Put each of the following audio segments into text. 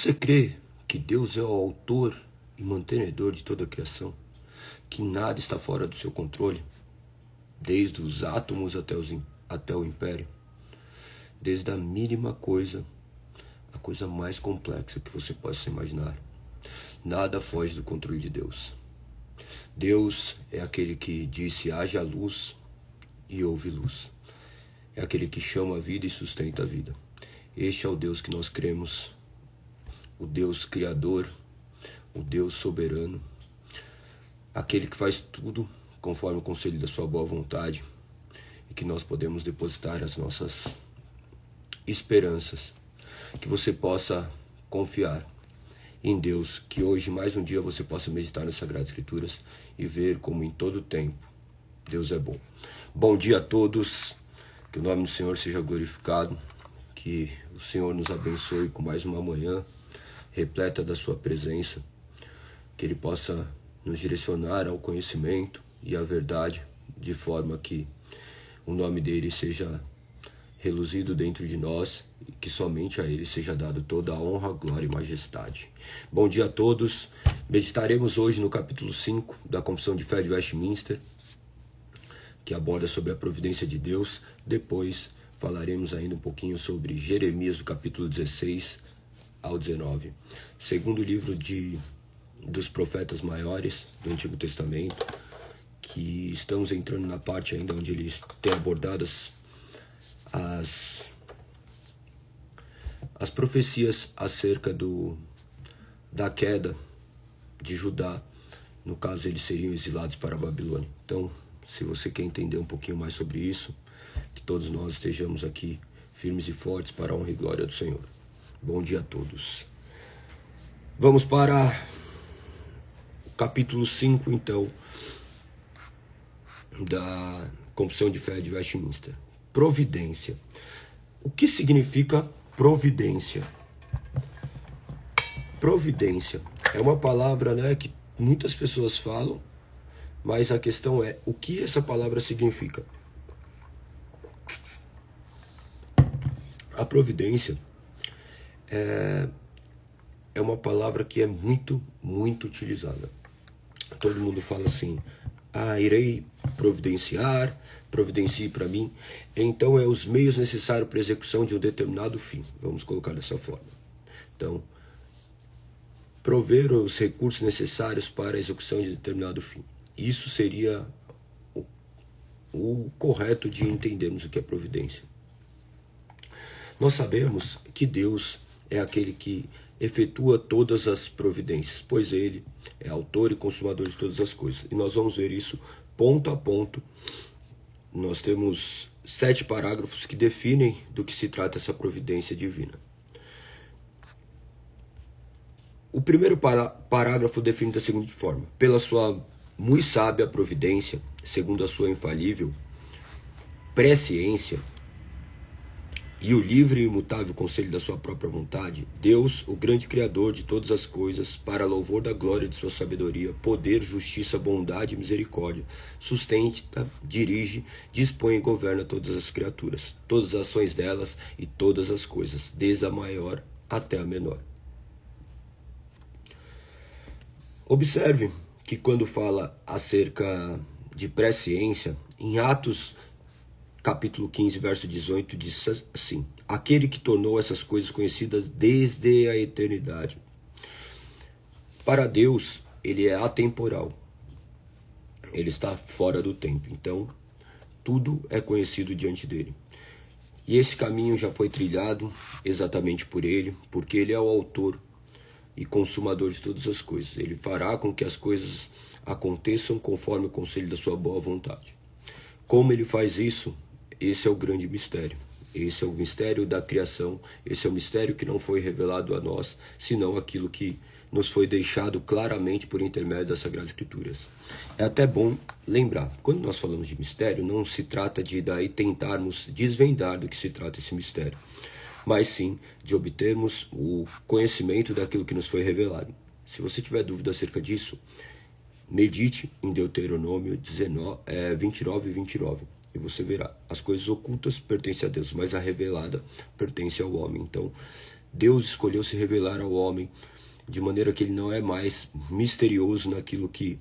Você crê que Deus é o autor e mantenedor de toda a criação? Que nada está fora do seu controle? Desde os átomos até o império? Desde a mínima coisa, a coisa mais complexa que você possa imaginar. Nada foge do controle de Deus. Deus é aquele que disse: haja luz e houve luz. É aquele que chama a vida e sustenta a vida. Este é o Deus que nós cremos, o Deus criador, o Deus soberano, aquele que faz tudo conforme o conselho da sua boa vontade, e que nós podemos depositar as nossas esperanças, que você possa confiar em Deus, que hoje mais um dia você possa meditar nas Sagradas Escrituras e ver como em todo tempo Deus é bom. Bom dia a todos, que o nome do Senhor seja glorificado, que o Senhor nos abençoe com mais uma manhã repleta da sua presença, que Ele possa nos direcionar ao conhecimento e à verdade, de forma que o nome dEle seja reluzido dentro de nós e que somente a Ele seja dado toda a honra, glória e majestade. Bom dia a todos. Meditaremos hoje no capítulo 5 da Confissão de Fé de Westminster, que aborda sobre a providência de Deus. Depois falaremos ainda um pouquinho sobre Jeremias, do capítulo 16 ao 19. Segundo livro dos profetas maiores do Antigo Testamento, que estamos entrando na parte ainda onde eles têm abordado as profecias acerca da queda de Judá. No caso, eles seriam exilados para a Babilônia. Então, se você quer entender um pouquinho mais sobre isso, que todos nós estejamos aqui firmes e fortes para a honra e glória do Senhor. Bom dia a todos. Vamos para o capítulo 5, então, da Confissão de Fé de Westminster. Providência. O que significa providência? Providência é uma palavra, que muitas pessoas falam, mas a questão é: o que essa palavra significa? A providência é uma palavra que é muito, muito utilizada. Todo mundo fala assim: irei providenciar, providencie para mim. Então, é os meios necessários para a execução de um determinado fim. Vamos colocar dessa forma. Então, prover os recursos necessários para a execução de determinado fim. Isso seria o correto de entendermos o que é providência. Nós sabemos que Deus é aquele que efetua todas as providências, pois Ele é autor e consumador de todas as coisas. E nós vamos ver isso ponto a ponto. Nós temos 7 parágrafos que definem do que se trata essa providência divina. O primeiro parágrafo define da seguinte forma: pela sua muito sábia providência, segundo a sua infalível presciência e o livre e imutável conselho da sua própria vontade, Deus, o grande Criador de todas as coisas, para louvor da glória de sua sabedoria, poder, justiça, bondade e misericórdia, sustenta, dirige, dispõe e governa todas as criaturas, todas as ações delas e todas as coisas, desde a maior até a menor. Observe que quando fala acerca de presciência, em Atos capítulo 15, verso 18, diz assim: aquele que tornou essas coisas conhecidas desde a eternidade. Para Deus, Ele é atemporal. Ele está fora do tempo. Então, tudo é conhecido diante dele. E esse caminho já foi trilhado exatamente por Ele, porque Ele é o autor e consumador de todas as coisas. Ele fará com que as coisas aconteçam conforme o conselho da sua boa vontade. Como Ele faz isso? Esse é o grande mistério. Esse é o mistério da criação. Esse é o mistério que não foi revelado a nós, senão aquilo que nos foi deixado claramente por intermédio das Sagradas Escrituras. É até bom lembrar, quando nós falamos de mistério, não se trata de daí tentarmos desvendar do que se trata esse mistério, mas sim de obtermos o conhecimento daquilo que nos foi revelado. Se você tiver dúvida acerca disso, medite em Deuteronômio 29 e 29. E você verá, as coisas ocultas pertencem a Deus, mas a revelada pertence ao homem. Então, Deus escolheu se revelar ao homem de maneira que ele não é mais misterioso naquilo que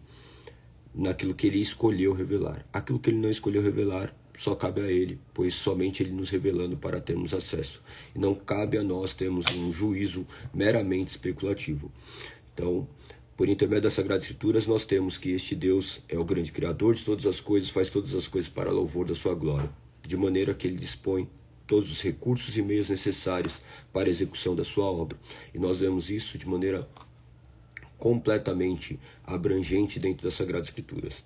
ele escolheu revelar. Aquilo que ele não escolheu revelar só cabe a ele, pois somente ele nos revelando para termos acesso. E não cabe a nós termos um juízo meramente especulativo. Então, por intermédio das Sagradas Escrituras, nós temos que este Deus é o grande Criador de todas as coisas, faz todas as coisas para louvor da sua glória, de maneira que ele dispõe todos os recursos e meios necessários para a execução da sua obra. E nós vemos isso de maneira completamente abrangente dentro das Sagradas Escrituras.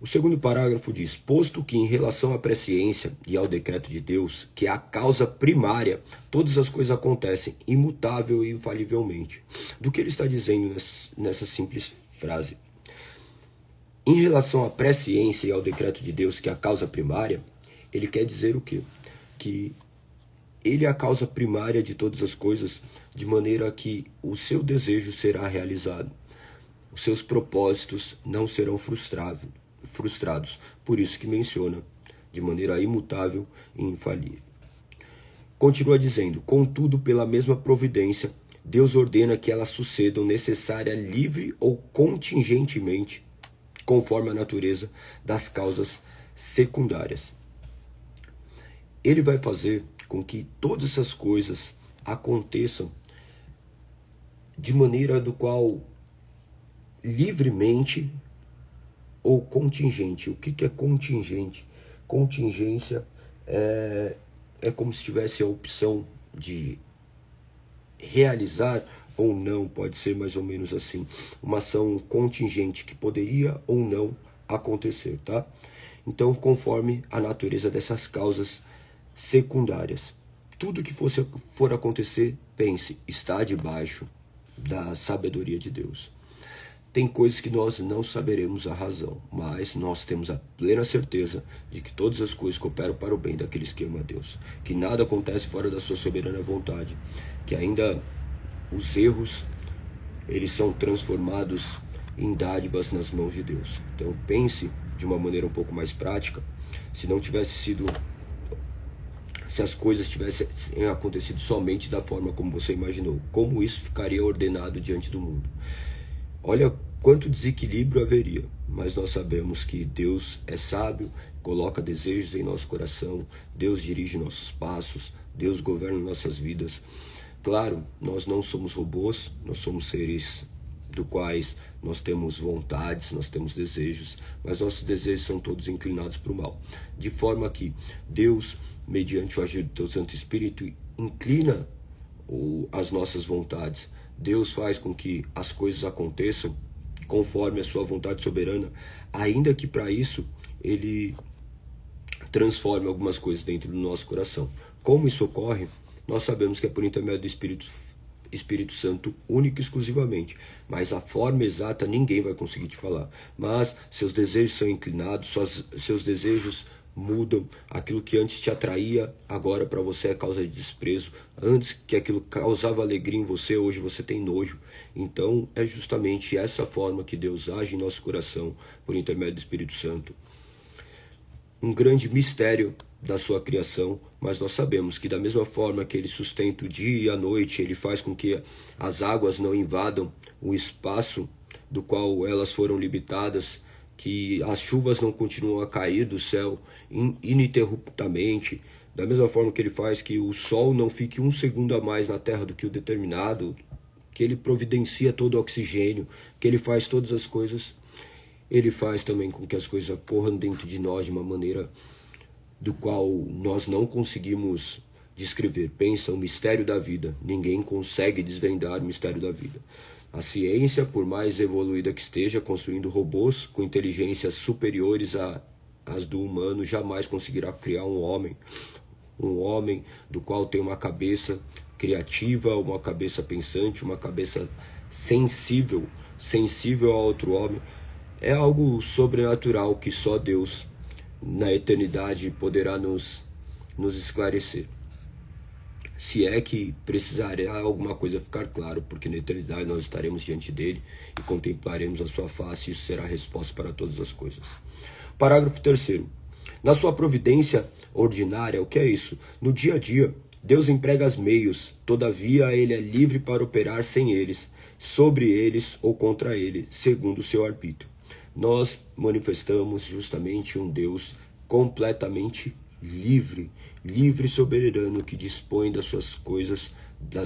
O segundo parágrafo diz: posto que em relação à presciência e ao decreto de Deus, que é a causa primária, todas as coisas acontecem imutável e infalivelmente. Do que ele está dizendo nessa simples frase? Em relação à presciência e ao decreto de Deus, que é a causa primária, ele quer dizer o quê? Que ele é a causa primária de todas as coisas, de maneira que o seu desejo será realizado. Os seus propósitos não serão frustrados. Por isso que menciona de maneira imutável e infalível. Continua dizendo: contudo, pela mesma providência, Deus ordena que elas sucedam necessária, livre ou contingentemente, conforme a natureza das causas secundárias. Ele vai fazer com que todas essas coisas aconteçam de maneira do qual livremente ou contingente. O que é contingente? Contingência é como se tivesse a opção de realizar ou não, pode ser mais ou menos assim. Uma ação contingente que poderia ou não acontecer, tá? Então, conforme a natureza dessas causas secundárias. Tudo que for acontecer, pense, está debaixo da sabedoria de Deus. Tem coisas que nós não saberemos a razão, mas nós temos a plena certeza de que todas as coisas cooperam para o bem daqueles que amam a Deus, que nada acontece fora da sua soberana vontade, que ainda os erros, eles são transformados em dádivas nas mãos de Deus. Então pense de uma maneira um pouco mais prática, se as coisas tivessem acontecido somente da forma como você imaginou, como isso ficaria ordenado diante do mundo? Olha quanto desequilíbrio haveria, mas nós sabemos que Deus é sábio, coloca desejos em nosso coração, Deus dirige nossos passos, Deus governa nossas vidas. Claro, nós não somos robôs, nós somos seres do quais nós temos vontades, nós temos desejos, mas nossos desejos são todos inclinados para o mal. De forma que Deus, mediante o agir do teu Santo Espírito, inclina as nossas vontades. Deus faz com que as coisas aconteçam conforme a sua vontade soberana, ainda que para isso Ele transforme algumas coisas dentro do nosso coração. Como isso ocorre? Nós sabemos que é por intermédio do Espírito Santo, único e exclusivamente, mas a forma exata ninguém vai conseguir te falar. Mas seus desejos são inclinados, seus desejos mudam. Aquilo que antes te atraía, agora para você é causa de desprezo. Antes que aquilo causava alegria em você, hoje você tem nojo. Então é justamente essa forma que Deus age em nosso coração por intermédio do Espírito Santo. Um grande mistério da sua criação, mas nós sabemos que da mesma forma que Ele sustenta o dia e a noite, Ele faz com que as águas não invadam o espaço do qual elas foram limitadas, que as chuvas não continuam a cair do céu ininterruptamente, da mesma forma que Ele faz que o sol não fique um segundo a mais na terra do que o determinado, que Ele providencia todo o oxigênio, que Ele faz todas as coisas. Ele faz também com que as coisas ocorram dentro de nós de uma maneira do qual nós não conseguimos descrever. Pensa, o mistério da vida. Ninguém consegue desvendar o mistério da vida. A ciência, por mais evoluída que esteja, construindo robôs com inteligências superiores às do humano, jamais conseguirá criar um homem do qual tem uma cabeça criativa, uma cabeça pensante, uma cabeça sensível a outro homem. É algo sobrenatural que só Deus, na eternidade, poderá nos esclarecer. Se é que precisará alguma coisa ficar claro, porque na eternidade nós estaremos diante dele e contemplaremos a sua face, e isso será a resposta para todas as coisas. Parágrafo 3º. Na sua providência ordinária, o que é isso? No dia a dia, Deus emprega os meios, todavia ele é livre para operar sem eles, sobre eles ou contra ele, segundo o seu arbítrio. Nós manifestamos justamente um Deus completamente livre, livre e soberano, que dispõe das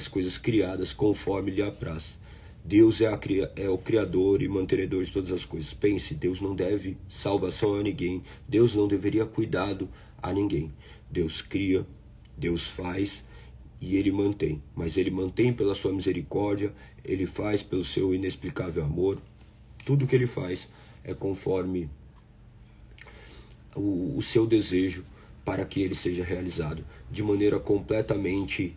coisas criadas conforme lhe apraz. Deus é o Criador e mantenedor de todas as coisas. Pense, Deus não deve salvação a ninguém. Deus não deveria cuidado a ninguém. Deus cria, Deus faz e Ele mantém. Mas Ele mantém pela sua misericórdia, Ele faz pelo seu inexplicável amor. Tudo que Ele faz é conforme o seu desejo para que Ele seja realizado. De maneira completamente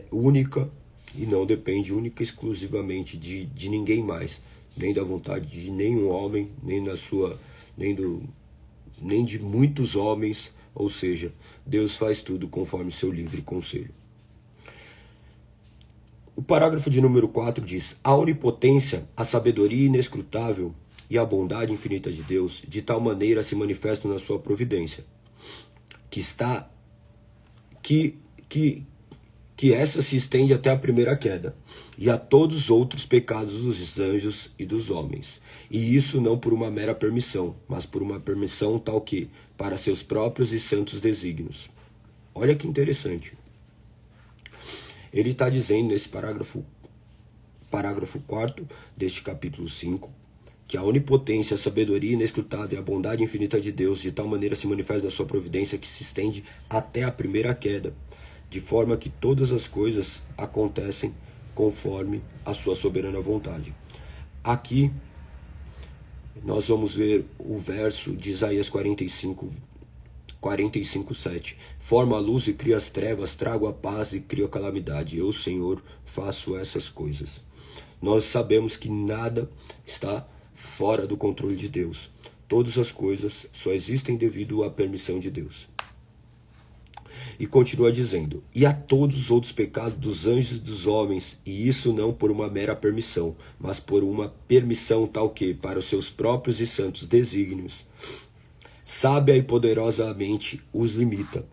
única, e não depende única e exclusivamente de ninguém mais, nem da vontade de nenhum homem, nem de muitos homens. Ou seja, Deus faz tudo conforme seu livre conselho. O parágrafo de número 4 diz: a onipotência, a sabedoria inescrutável e a bondade infinita de Deus de tal maneira se manifestam na sua providência, que essa se estende até a primeira queda, e a todos os outros pecados dos anjos e dos homens. E isso não por uma mera permissão, mas por uma permissão tal que, para seus próprios e santos desígnios. Olha que interessante. Ele está dizendo nesse parágrafo 4º deste capítulo 5, que a onipotência, a sabedoria inescrutável e a bondade infinita de Deus de tal maneira se manifesta na sua providência que se estende até a primeira queda, de forma que todas as coisas acontecem conforme a sua soberana vontade. Aqui nós vamos ver o verso de Isaías 45:7. Forma a luz e cria as trevas, trago a paz e crio a calamidade. Eu, Senhor, faço essas coisas. Nós sabemos que nada está fora do controle de Deus. Todas as coisas só existem devido à permissão de Deus. E continua dizendo: e a todos os outros pecados dos anjos e dos homens, e isso não por uma mera permissão, mas por uma permissão tal que, para os seus próprios e santos desígnios, sábia e poderosamente os limita.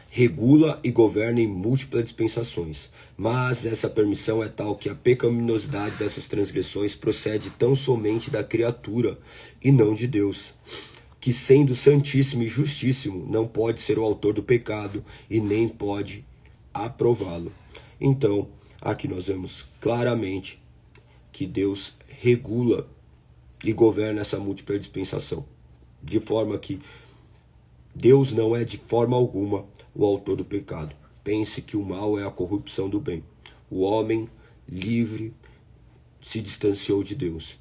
Regula e governa em múltiplas dispensações, mas essa permissão é tal que a pecaminosidade dessas transgressões procede tão somente da criatura e não de Deus, que sendo santíssimo e justíssimo, não pode ser o autor do pecado e nem pode aprová-lo. Então, aqui nós vemos claramente que Deus regula e governa essa múltipla dispensação, de forma que Deus não é de forma alguma o autor do pecado. Pense que o mal é a corrupção do bem. O homem livre se distanciou de Deus.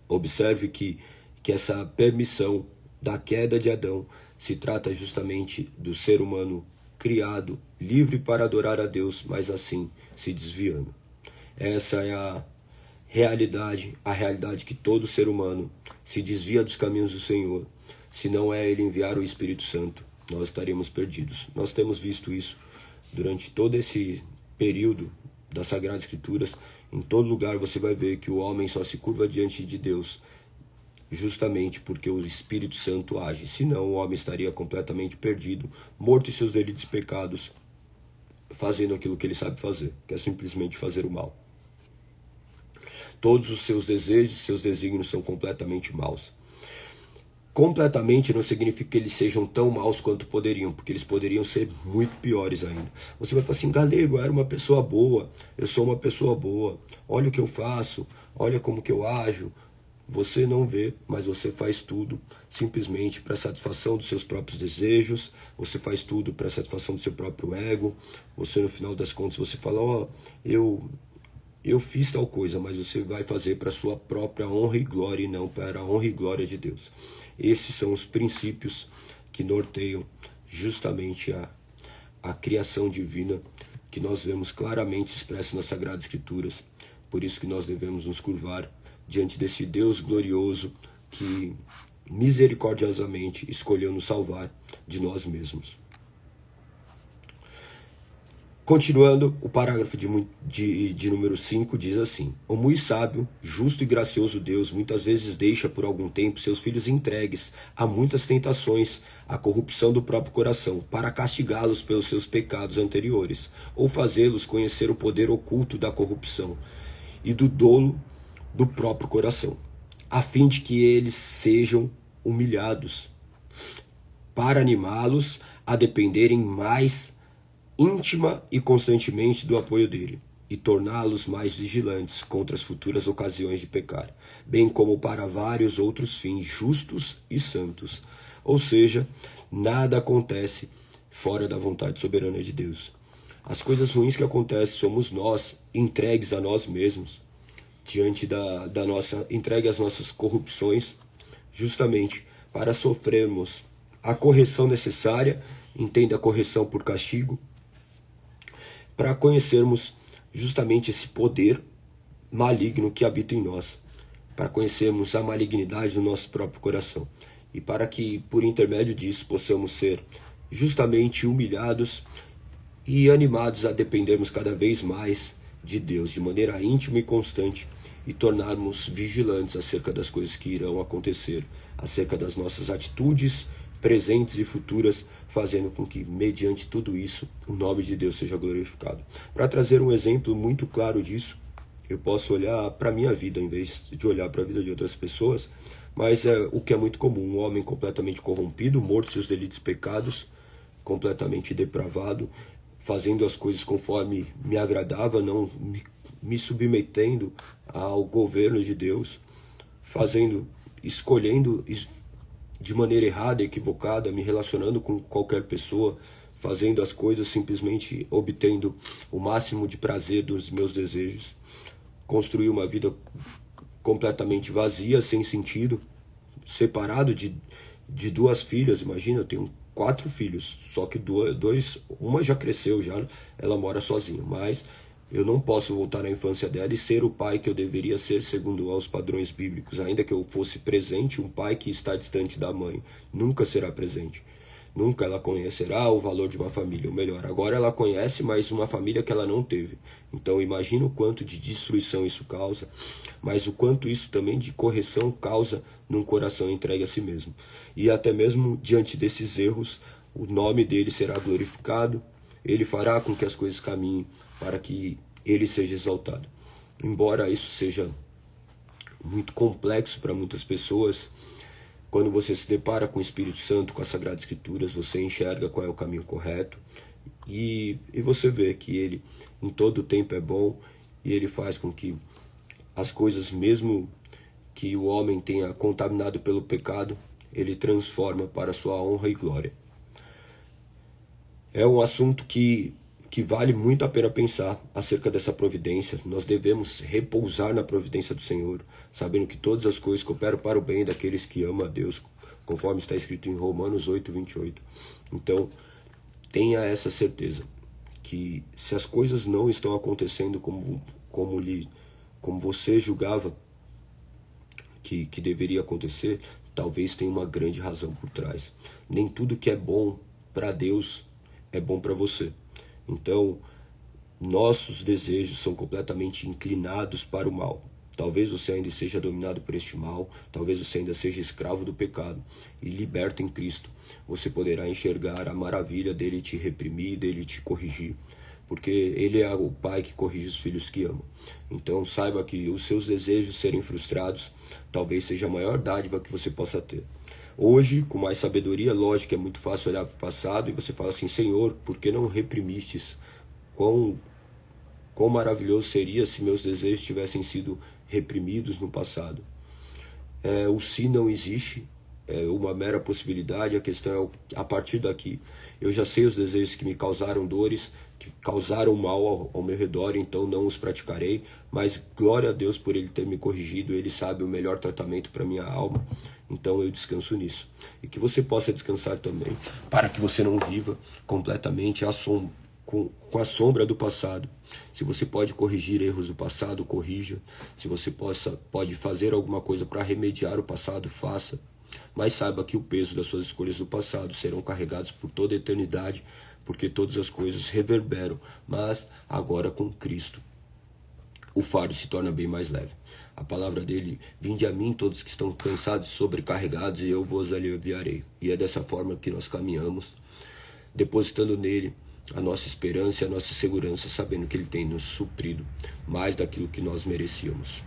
Observe que essa permissão da queda de Adão se trata justamente do ser humano criado, livre para adorar a Deus, mas assim se desviando. Essa é a realidade que todo ser humano se desvia dos caminhos do Senhor. Se não é Ele enviar o Espírito Santo, nós estaremos perdidos. Nós temos visto isso durante todo esse período das Sagradas Escrituras. Em todo lugar você vai ver que o homem só se curva diante de Deus justamente porque o Espírito Santo age. Senão o homem estaria completamente perdido, morto em seus delitos e pecados, fazendo aquilo que ele sabe fazer, que é simplesmente fazer o mal. Todos os seus desejos, seus desígnios são completamente maus. Completamente não significa que eles sejam tão maus quanto poderiam, porque eles poderiam ser muito piores ainda. Você vai falar assim: Galego, eu era uma pessoa boa, eu sou uma pessoa boa, olha o que eu faço, olha como que eu ajo. Você não vê, mas você faz tudo simplesmente para satisfação dos seus próprios desejos, você faz tudo para satisfação do seu próprio ego. Você, no final das contas, você fala: eu fiz tal coisa, mas você vai fazer para sua própria honra e glória e não para a honra e glória de Deus. Esses são os princípios que norteiam justamente a criação divina, que nós vemos claramente expresso nas Sagradas Escrituras. Por isso que nós devemos nos curvar diante desse Deus glorioso que misericordiosamente escolheu nos salvar de nós mesmos. Continuando, o parágrafo de número 5 diz assim: o muito sábio, justo e gracioso Deus muitas vezes deixa por algum tempo seus filhos entregues a muitas tentações, à corrupção do próprio coração, para castigá-los pelos seus pecados anteriores, ou fazê-los conhecer o poder oculto da corrupção e do dolo do próprio coração, a fim de que eles sejam humilhados, para animá-los a dependerem mais íntima e constantemente do apoio dele, e torná-los mais vigilantes contra as futuras ocasiões de pecar, bem como para vários outros fins justos e santos. Ou seja, nada acontece fora da vontade soberana de Deus. As coisas ruins que acontecem somos nós, entregues a nós mesmos, diante da nossa, entregue às nossas corrupções, justamente para sofrermos a correção necessária, entenda a correção por castigo, para conhecermos justamente esse poder maligno que habita em nós, para conhecermos a malignidade do nosso próprio coração, e para que, por intermédio disso, possamos ser justamente humilhados e animados a dependermos cada vez mais de Deus, de maneira íntima e constante, e tornarmos vigilantes acerca das coisas que irão acontecer, acerca das nossas atitudes presentes e futuras, fazendo com que, mediante tudo isso, o nome de Deus seja glorificado. Para trazer um exemplo muito claro disso, eu posso olhar para a minha vida, em vez de olhar para a vida de outras pessoas, mas é o que é muito comum: um homem completamente corrompido, morto seus delitos e pecados, completamente depravado, fazendo as coisas conforme me agradava, não me submetendo ao governo de Deus, escolhendo de maneira errada, equivocada, me relacionando com qualquer pessoa, fazendo as coisas simplesmente obtendo o máximo de prazer dos meus desejos, construir uma vida completamente vazia, sem sentido, separado de duas filhas. Imagina, eu tenho 4 filhos, só que uma já cresceu, ela mora sozinha, mas eu não posso voltar à infância dela e ser o pai que eu deveria ser segundo aos padrões bíblicos. Ainda que eu fosse presente, um pai que está distante da mãe nunca será presente. Nunca ela conhecerá o valor de uma família, ou melhor, agora ela conhece, mas uma família que ela não teve. Então imagina o quanto de destruição isso causa, mas o quanto isso também de correção causa num coração entregue a si mesmo. E até mesmo diante desses erros, o nome dele será glorificado, ele fará com que as coisas caminhem para que ele seja exaltado. Embora isso seja muito complexo para muitas pessoas, quando você se depara com o Espírito Santo, com as Sagradas Escrituras, você enxerga qual é o caminho correto e você vê que ele em todo o tempo é bom, e ele faz com que as coisas, mesmo que o homem tenha contaminado pelo pecado, ele transforma para a sua honra e glória. É um assunto que vale muito a pena pensar acerca dessa providência. Nós devemos repousar na providência do Senhor, sabendo que todas as coisas cooperam para o bem daqueles que amam a Deus, conforme está escrito em Romanos 8:28. Então, tenha essa certeza, que se as coisas não estão acontecendo como você julgava que deveria acontecer, talvez tenha uma grande razão por trás. Nem tudo que é bom para Deus é bom para você. Então, nossos desejos são completamente inclinados para o mal. Talvez você ainda seja dominado por este mal, talvez você ainda seja escravo do pecado, e liberto em Cristo, você poderá enxergar a maravilha dele te reprimir, dele te corrigir, porque ele é o pai que corrige os filhos que ama. Então saiba que os seus desejos serem frustrados talvez seja a maior dádiva que você possa ter. Hoje, com mais sabedoria, lógico que é muito fácil olhar para o passado e você fala assim: Senhor, por que não reprimistes? Quão maravilhoso seria se meus desejos tivessem sido reprimidos no passado. O se não existe, é uma mera possibilidade. A questão é, a partir daqui, eu já sei os desejos que me causaram dores, que causaram mal ao meu redor, então não os praticarei, mas glória a Deus por ele ter me corrigido. Ele sabe o melhor tratamento para minha alma, então eu descanso nisso. E que você possa descansar também, para que você não viva completamente com a sombra do passado. Se você pode corrigir erros do passado, corrija. Se você pode fazer alguma coisa para remediar o passado, faça. Mas saiba que o peso das suas escolhas do passado serão carregados por toda a eternidade porque todas as coisas reverberam, mas agora com Cristo o fardo se torna bem mais leve. A palavra dele: vinde a mim todos que estão cansados e sobrecarregados, e eu vos aliviarei. E é dessa forma que nós caminhamos, depositando nele a nossa esperança e a nossa segurança, sabendo que ele tem nos suprido mais daquilo que nós merecíamos.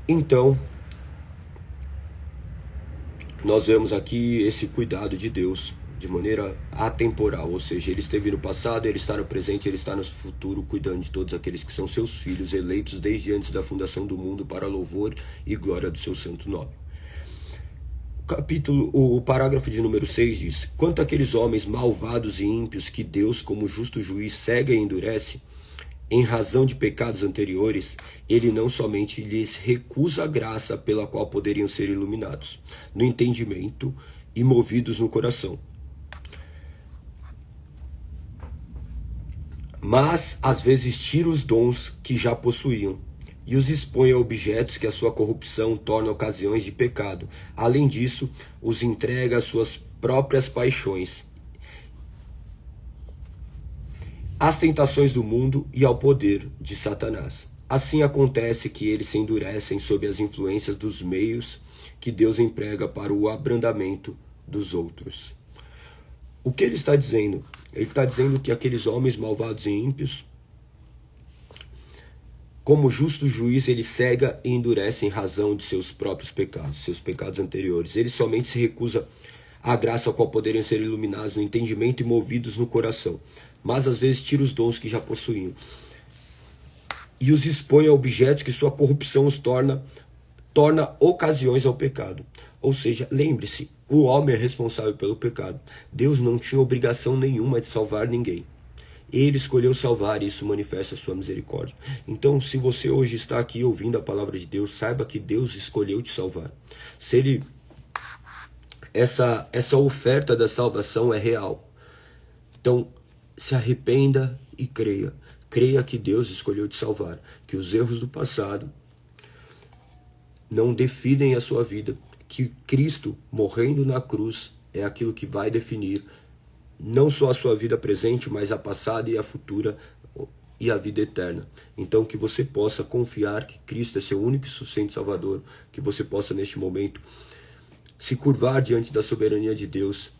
Então, nós vemos aqui esse cuidado de Deus de maneira atemporal, ou seja, ele esteve no passado, ele está no presente, ele está no futuro, cuidando de todos aqueles que são seus filhos, eleitos desde antes da fundação do mundo para louvor e glória do seu santo nome. O parágrafo de número 6 diz: quanto àqueles homens malvados e ímpios que Deus, como justo juiz, cega e endurece, em razão de pecados anteriores, ele não somente lhes recusa a graça pela qual poderiam ser iluminados no entendimento e movidos no coração, mas às vezes tira os dons que já possuíam e os expõe a objetos que a sua corrupção torna ocasiões de pecado. Além disso, os entrega às suas próprias paixões, às tentações do mundo e ao poder de Satanás. Assim acontece que eles se endurecem sob as influências dos meios que Deus emprega para o abrandamento dos outros. O que ele está dizendo? Ele está dizendo que aqueles homens malvados e ímpios, como justo juiz, ele cega e endurece em razão de seus próprios pecados, seus pecados anteriores. Ele somente se recusa à graça a qual poderiam ser iluminados no entendimento e movidos no coração, mas às vezes tira os dons que já possuíam e os expõe a objetos que sua corrupção os torna ocasiões ao pecado. Ou seja, lembre-se, o homem é responsável pelo pecado. Deus não tinha obrigação nenhuma de salvar ninguém. Ele escolheu salvar, e isso manifesta a sua misericórdia. Então, se você hoje está aqui ouvindo a palavra de Deus, saiba que Deus escolheu te salvar. Se ele... Essa oferta da salvação é real. Então, se arrependa e creia. Creia que Deus escolheu te salvar. Que os erros do passado não definem a sua vida. Que Cristo, morrendo na cruz, é aquilo que vai definir não só a sua vida presente, mas a passada e a futura e a vida eterna. Então, que você possa confiar que Cristo é seu único e suficiente Salvador. Que você possa, neste momento, se curvar diante da soberania de Deus.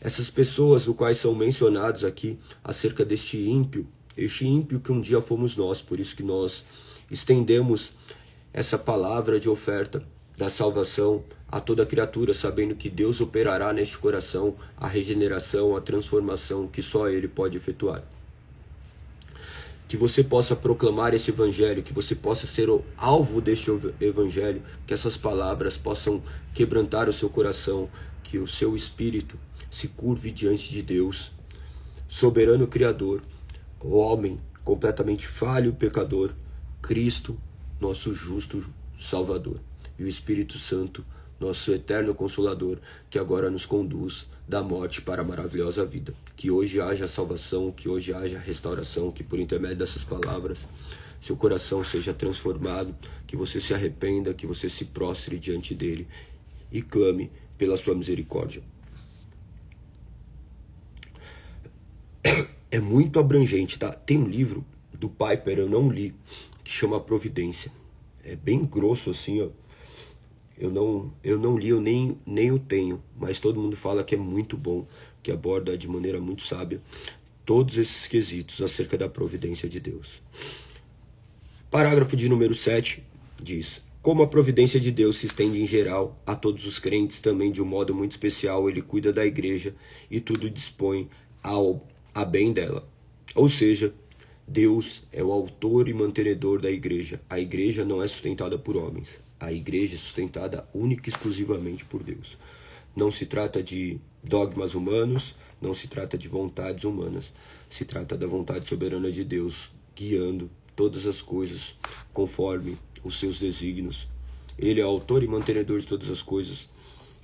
Essas pessoas, os quais são mencionados aqui, acerca deste ímpio, este ímpio que um dia fomos nós, por isso que nós estendemos essa palavra de oferta da salvação a toda criatura, sabendo que Deus operará neste coração a regeneração, a transformação que só Ele pode efetuar. Que você possa proclamar esse evangelho, que você possa ser o alvo deste evangelho, que essas palavras possam quebrantar o seu coração, que o seu espírito se curve diante de Deus, soberano Criador, o homem completamente falho, pecador, Cristo, nosso justo Salvador, e o Espírito Santo, nosso eterno Consolador, que agora nos conduz da morte para a maravilhosa vida. Que hoje haja salvação, que hoje haja restauração, que por intermédio dessas palavras seu coração seja transformado, que você se arrependa, que você se prostre diante dele e clame pela sua misericórdia. É muito abrangente, tá? Tem um livro do Piper, eu não li, que chama Providência. É bem grosso assim, ó. Eu não li, eu nem o tenho, mas todo mundo fala que é muito bom, que aborda de maneira muito sábia todos esses quesitos acerca da providência de Deus. Parágrafo de número 7 diz: como a providência de Deus se estende em geral a todos os crentes, também de um modo muito especial ele cuida da igreja e tudo dispõe a bem dela. Ou seja, Deus é o autor e mantenedor da igreja. A igreja não é sustentada por homens. A igreja é sustentada única e exclusivamente por Deus. Não se trata de dogmas humanos, não se trata de vontades humanas. Se trata da vontade soberana de Deus, guiando todas as coisas conforme os seus desígnios. Ele é autor e mantenedor de todas as coisas.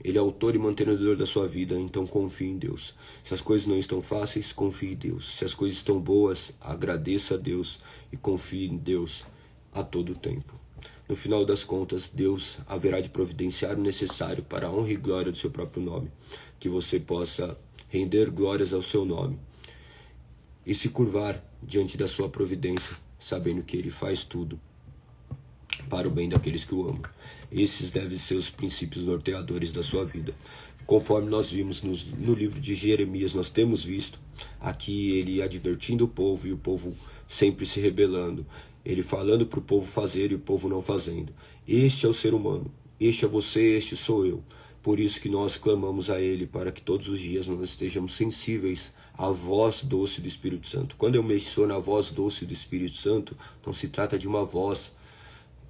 Ele é autor e mantenedor da sua vida, então confie em Deus. Se as coisas não estão fáceis, confie em Deus. Se as coisas estão boas, agradeça a Deus e confie em Deus a todo tempo. No final das contas, Deus haverá de providenciar o necessário para a honra e glória do seu próprio nome. Que você possa render glórias ao seu nome e se curvar diante da sua providência, sabendo que ele faz tudo para o bem daqueles que o amam. Esses devem ser os princípios norteadores da sua vida. Conforme nós vimos no livro de Jeremias, nós temos visto aqui ele advertindo o povo e o povo sempre se rebelando. Ele falando para o povo fazer e o povo não fazendo. Este é o ser humano, este é você, este sou eu. Por isso que nós clamamos a ele para que todos os dias nós estejamos sensíveis à voz doce do Espírito Santo. Quando eu menciono a voz doce do Espírito Santo, não se trata de uma voz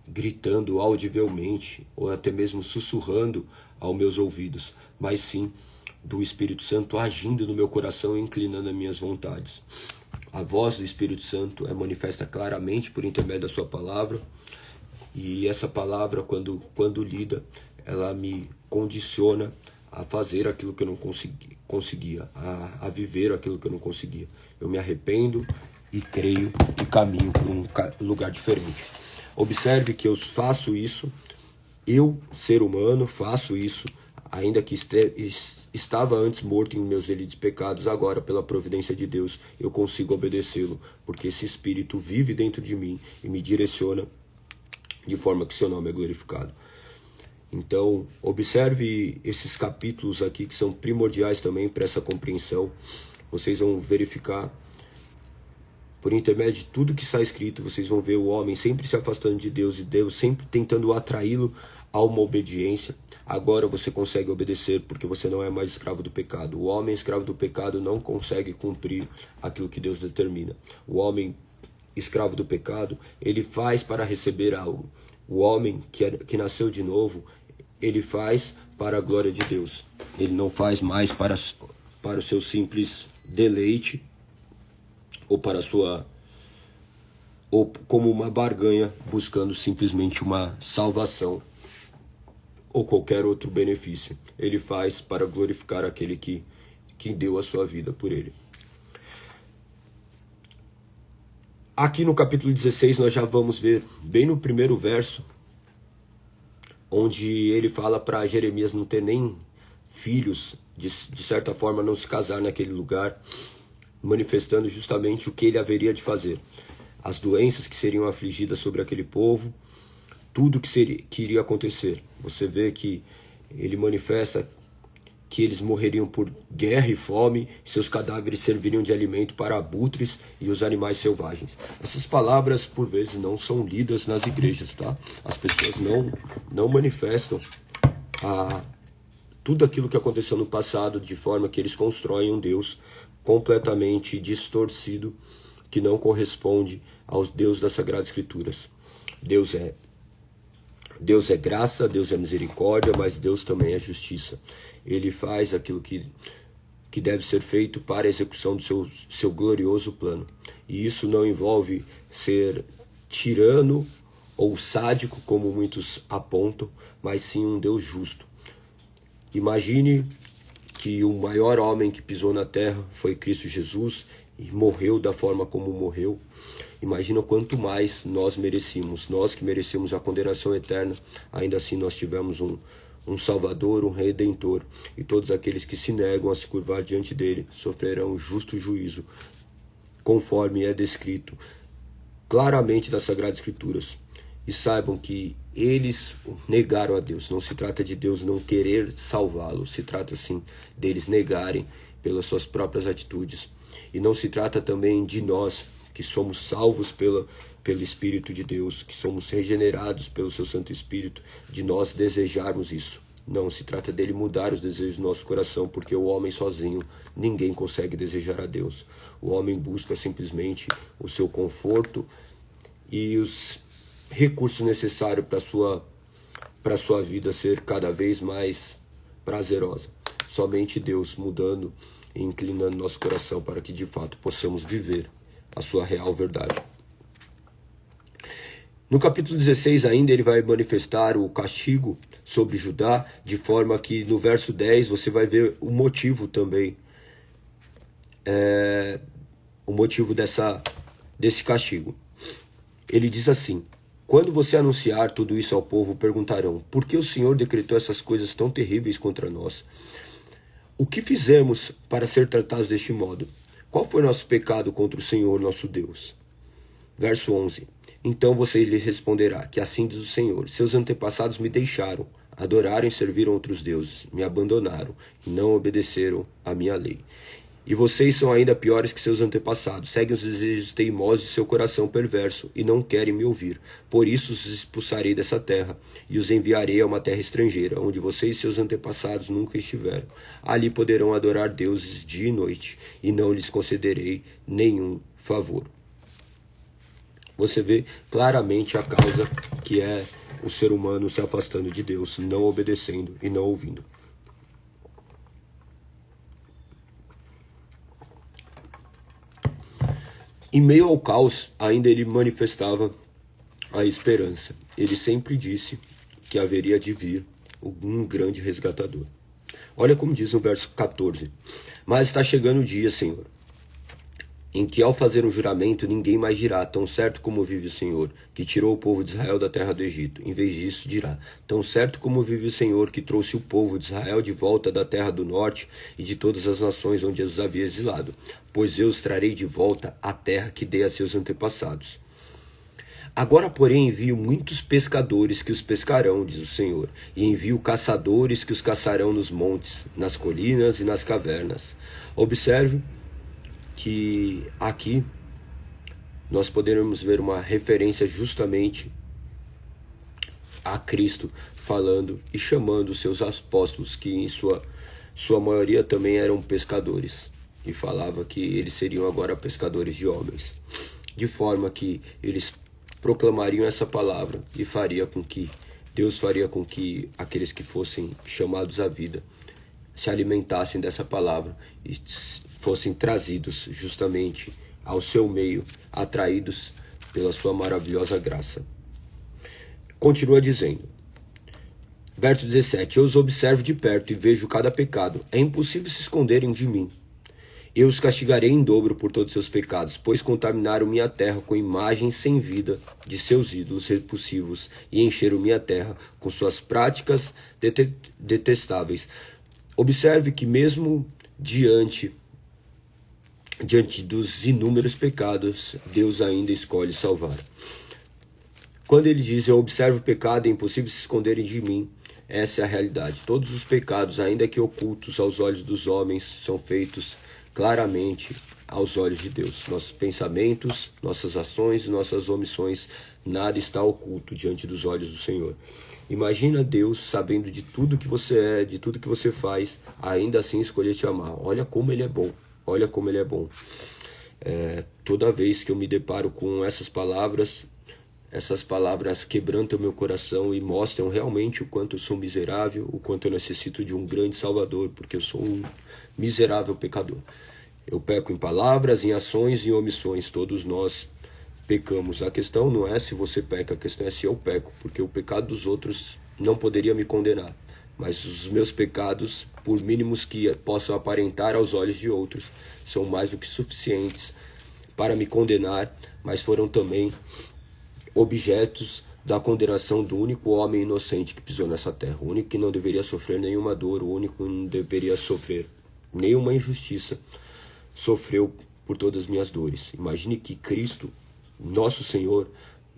gritando audivelmente ou até mesmo sussurrando aos meus ouvidos, mas sim do Espírito Santo agindo no meu coração e inclinando as minhas vontades. A voz do Espírito Santo é manifesta claramente por intermédio da sua palavra, e essa palavra, quando lida, ela me condiciona a fazer aquilo que eu não conseguia, a viver aquilo que eu não conseguia. Eu me arrependo e creio e caminho para um lugar diferente. Observe que eu faço isso, eu, ser humano, faço isso, ainda que estava antes morto em meus delitos e pecados, agora, pela providência de Deus, eu consigo obedecê-lo, porque esse Espírito vive dentro de mim e me direciona de forma que seu nome é glorificado. Então, observe esses capítulos aqui que são primordiais também para essa compreensão. Vocês vão verificar, por intermédio de tudo que está escrito, vocês vão ver o homem sempre se afastando de Deus e Deus sempre tentando atraí-lo a uma obediência. Agora você consegue obedecer porque você não é mais escravo do pecado. O homem escravo do pecado não consegue cumprir aquilo que Deus determina. O homem escravo do pecado, ele faz para receber algo. O homem que nasceu de novo, ele faz para a glória de Deus. Ele não faz mais para o seu simples deleite ou como uma barganha buscando simplesmente uma salvação ou qualquer outro benefício. Ele faz para glorificar aquele que deu a sua vida por ele. Aqui no capítulo 16 nós já vamos ver, bem no primeiro verso, onde ele fala para Jeremias não ter nem filhos, de certa forma não se casar naquele lugar, manifestando justamente o que ele haveria de fazer. As doenças que seriam afligidas sobre aquele povo, tudo que iria acontecer. Você vê que ele manifesta que eles morreriam por guerra e fome, seus cadáveres serviriam de alimento para abutres e os animais selvagens. Essas palavras, por vezes, não são lidas nas igrejas, tá? As pessoas não manifestam tudo aquilo que aconteceu no passado, de forma que eles constroem um Deus completamente distorcido, que não corresponde aos Deus das Sagradas Escrituras. Deus é graça, Deus é misericórdia, mas Deus também é justiça. Ele faz aquilo que deve ser feito para a execução do seu glorioso plano. E isso não envolve ser tirano ou sádico, como muitos apontam, mas sim um Deus justo. Imagine que o maior homem que pisou na terra foi Cristo Jesus e morreu da forma como morreu. Imagina quanto mais nós merecíamos, nós que merecemos a condenação eterna, ainda assim nós tivemos um Salvador, um Redentor, e todos aqueles que se negam a se curvar diante dele sofrerão justo juízo, conforme é descrito claramente nas Sagradas Escrituras. E saibam que eles negaram a Deus. Não se trata de Deus não querer salvá-los, se trata sim deles negarem pelas suas próprias atitudes. E não se trata também de nós, que somos salvos pelo Espírito de Deus, que somos regenerados pelo seu Santo Espírito, de nós desejarmos isso. Não, se trata dele mudar os desejos do nosso coração, porque o homem sozinho, ninguém consegue desejar a Deus. O homem busca simplesmente o seu conforto e os recursos necessários para a sua vida ser cada vez mais prazerosa. Somente Deus mudando e inclinando nosso coração para que de fato possamos viver a sua real verdade. No capítulo 16 ainda ele vai manifestar o castigo sobre Judá, de forma que no verso 10 você vai ver o motivo também, o motivo desse castigo. Ele diz assim: quando você anunciar tudo isso ao povo, perguntarão: por que o Senhor decretou essas coisas tão terríveis contra nós? O que fizemos para ser tratados deste modo? Qual foi nosso pecado contra o Senhor nosso Deus? Verso 11. Então você lhe responderá que assim diz o Senhor: seus antepassados me deixaram, adoraram e serviram outros deuses, me abandonaram e não obedeceram à minha lei. E vocês são ainda piores que seus antepassados, seguem os desejos teimosos de seu coração perverso e não querem me ouvir. Por isso os expulsarei dessa terra e os enviarei a uma terra estrangeira, onde vocês e seus antepassados nunca estiveram. Ali poderão adorar deuses dia e noite, e não lhes concederei nenhum favor. Você vê claramente a causa que é o ser humano se afastando de Deus, não obedecendo e não ouvindo. Em meio ao caos, ainda ele manifestava a esperança. Ele sempre disse que haveria de vir um grande resgatador. Olha como diz no verso 14. Mas está chegando o dia, Senhor, em que ao fazer um juramento ninguém mais dirá: tão certo como vive o Senhor, que tirou o povo de Israel da terra do Egito. Em vez disso dirá: tão certo como vive o Senhor, que trouxe o povo de Israel de volta da terra do norte e de todas as nações onde os havia exilado. Pois eu os trarei de volta à terra que dei a seus antepassados. Agora, porém, envio muitos pescadores que os pescarão, diz o Senhor, e envio caçadores que os caçarão nos montes, nas colinas e nas cavernas. Observe que aqui nós poderemos ver uma referência justamente a Cristo falando e chamando os seus apóstolos, que em sua maioria também eram pescadores, e falava que eles seriam agora pescadores de homens, de forma que eles proclamariam essa palavra e Deus faria com que aqueles que fossem chamados à vida se alimentassem dessa palavra e fossem trazidos justamente ao seu meio, atraídos pela sua maravilhosa graça. Continua dizendo, verso 17, eu os observo de perto e vejo cada pecado. É impossível se esconderem de mim. Eu os castigarei em dobro por todos seus pecados, pois contaminaram minha terra com imagens sem vida de seus ídolos repulsivos e encheram minha terra com suas práticas detestáveis. Observe que mesmo diante dos inúmeros pecados, Deus ainda escolhe salvar. Quando ele diz, eu observo o pecado, é impossível se esconderem de mim, essa é a realidade. Todos os pecados, ainda que ocultos aos olhos dos homens, são feitos claramente aos olhos de Deus. Nossos pensamentos, nossas ações e nossas omissões, nada está oculto diante dos olhos do Senhor. Imagina Deus sabendo de tudo que você é, de tudo que você faz, ainda assim escolher te amar. Olha como Ele é bom. Olha como Ele é bom. Toda vez que eu me deparo com essas palavras quebrantam meu coração e mostram realmente o quanto eu sou miserável, o quanto eu necessito de um grande Salvador, porque eu sou um miserável pecador. Eu peco em palavras, em ações e em omissões. Todos nós pecamos. A questão não é se você peca, a questão é se eu peco, porque o pecado dos outros não poderia me condenar. Mas os meus pecados, por mínimos que possam aparentar aos olhos de outros, são mais do que suficientes para me condenar, mas foram também objetos da condenação do único homem inocente que pisou nessa terra, o único que não deveria sofrer nenhuma dor, o único que não deveria sofrer nenhuma injustiça, sofreu por todas as minhas dores. Imagine que Cristo, nosso Senhor,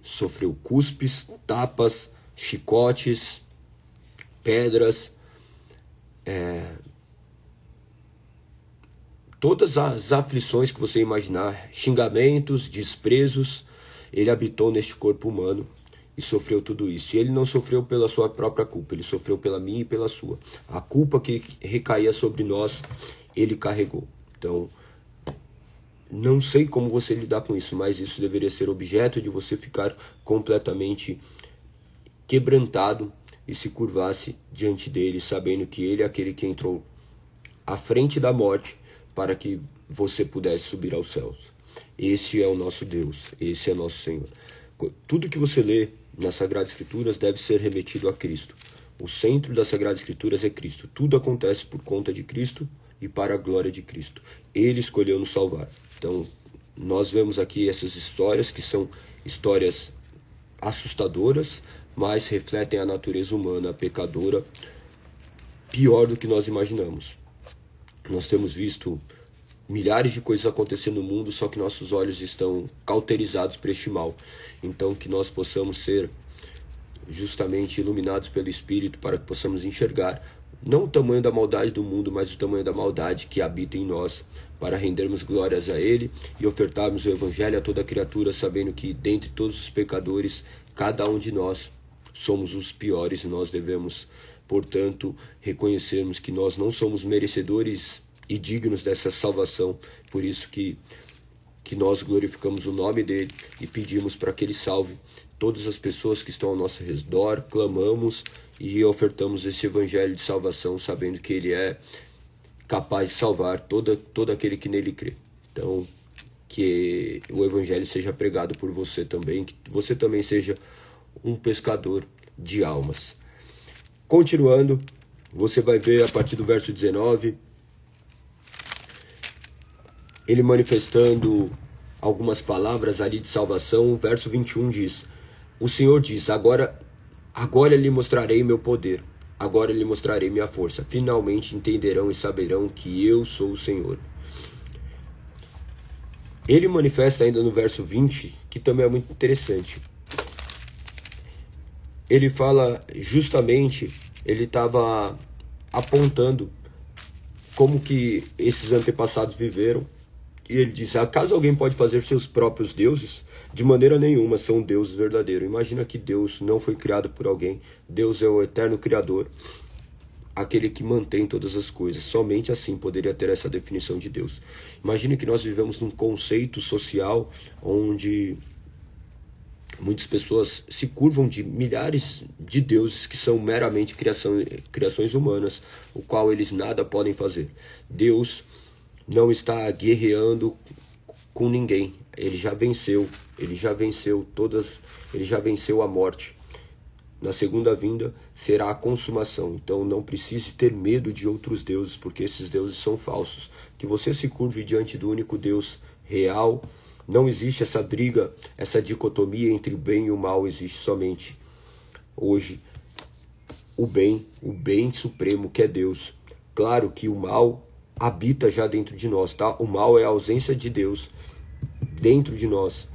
sofreu cuspes, tapas, chicotes, pedras, todas as aflições que você imaginar, xingamentos, desprezos. Ele habitou neste corpo humano e sofreu tudo isso. E ele não sofreu pela sua própria culpa, ele sofreu pela minha e pela sua. A culpa que recaía sobre nós, ele carregou. Então, não sei como você lidar com isso, mas isso deveria ser objeto de você ficar completamente quebrantado e se curvasse diante dele, sabendo que ele é aquele que entrou à frente da morte para que você pudesse subir aos céus. Esse é o nosso Deus, esse é nosso Senhor. Tudo que você lê nas Sagradas Escrituras deve ser remetido a Cristo. O centro das Sagradas Escrituras é Cristo. Tudo acontece por conta de Cristo e para a glória de Cristo. Ele escolheu nos salvar. Então, nós vemos aqui essas histórias que são histórias assustadoras, mas refletem a natureza humana pecadora pior do que nós imaginamos. Nós temos visto milhares de coisas acontecendo no mundo, só que nossos olhos estão cauterizados para este mal. Então que nós possamos ser justamente iluminados pelo Espírito para que possamos enxergar não o tamanho da maldade do mundo, mas o tamanho da maldade que habita em nós, para rendermos glórias a Ele e ofertarmos o Evangelho a toda criatura, sabendo que dentre todos os pecadores, cada um de nós somos os piores e nós devemos, portanto, reconhecermos que nós não somos merecedores e dignos dessa salvação. Por isso que nós glorificamos o nome dele e pedimos para que ele salve todas as pessoas que estão ao nosso redor, clamamos e ofertamos esse evangelho de salvação, sabendo que ele é capaz de salvar todo aquele que nele crê. Então, que o evangelho seja pregado por você também, que você também seja um pescador de almas. Continuando, você vai ver a partir do verso 19, ele manifestando algumas palavras ali de salvação. O verso 21 diz: o Senhor diz, agora lhe mostrarei meu poder, agora lhe mostrarei minha força. Finalmente entenderão e saberão que eu sou o Senhor. Ele manifesta ainda no verso 20, que também é muito interessante. Ele fala justamente, ele estava apontando como que esses antepassados viveram. E ele diz, acaso alguém pode fazer seus próprios deuses? De maneira nenhuma, são deuses verdadeiros. Imagina que Deus não foi criado por alguém. Deus é o eterno Criador, aquele que mantém todas as coisas. Somente assim poderia ter essa definição de Deus. Imagine que nós vivemos num conceito social onde muitas pessoas se curvam de milhares de deuses que são meramente criações humanas, o qual eles nada podem fazer. Deus não está guerreando com ninguém. Ele já venceu a morte. Na segunda vinda será a consumação. Então não precise ter medo de outros deuses, porque esses deuses são falsos. Que você se curve diante do único Deus real. Não existe essa briga, essa dicotomia entre o bem e o mal. Existe somente hoje o bem supremo, que é Deus. Claro que o mal habita já dentro de nós, tá? O mal é a ausência de Deus dentro de nós.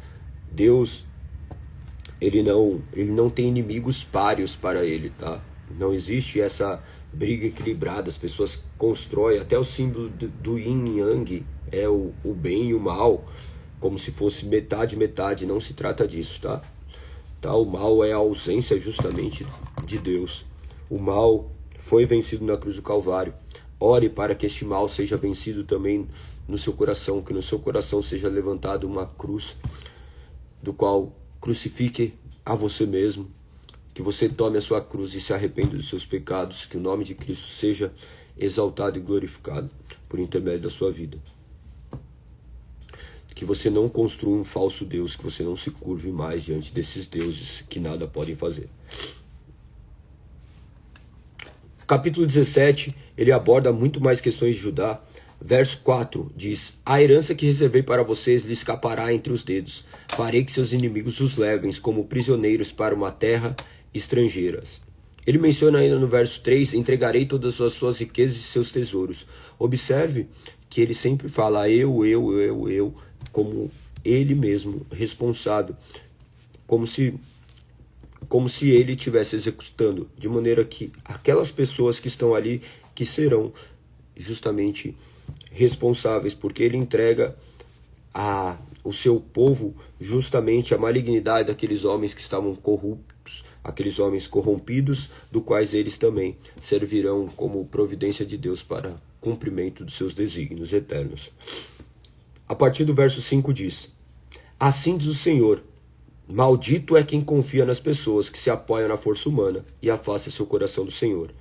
Deus, ele não tem inimigos páreos para ele, tá? Não existe essa briga equilibrada. As pessoas constroem até o símbolo do yin e yang, é o bem e o mal, como se fosse metade. Não se trata disso, tá? O mal é a ausência justamente de Deus. O mal foi vencido na cruz do Calvário. Ore para que este mal seja vencido também no seu coração, que no seu coração seja levantada uma cruz, do qual crucifique a você mesmo, que você tome a sua cruz e se arrependa dos seus pecados, que o nome de Cristo seja exaltado e glorificado por intermédio da sua vida. Que você não construa um falso Deus, que você não se curve mais diante desses deuses que nada podem fazer. Capítulo 17, ele aborda muito mais questões de Judá. Verso 4 diz: a herança que reservei para vocês lhe escapará entre os dedos. Farei que seus inimigos os levem como prisioneiros para uma terra estrangeira. Ele menciona ainda no verso 3, entregarei todas as suas riquezas e seus tesouros. Observe que ele sempre fala eu, como ele mesmo, responsável, como se ele estivesse executando, de maneira que aquelas pessoas que estão ali, que serão justamente responsáveis, porque ele entrega o seu povo justamente à malignidade daqueles homens que estavam corruptos, aqueles homens corrompidos, do quais eles também servirão como providência de Deus para cumprimento dos seus desígnios eternos. A partir do verso 5 diz: assim diz o Senhor, maldito é quem confia nas pessoas que se apoiam na força humana e afasta seu coração do Senhor.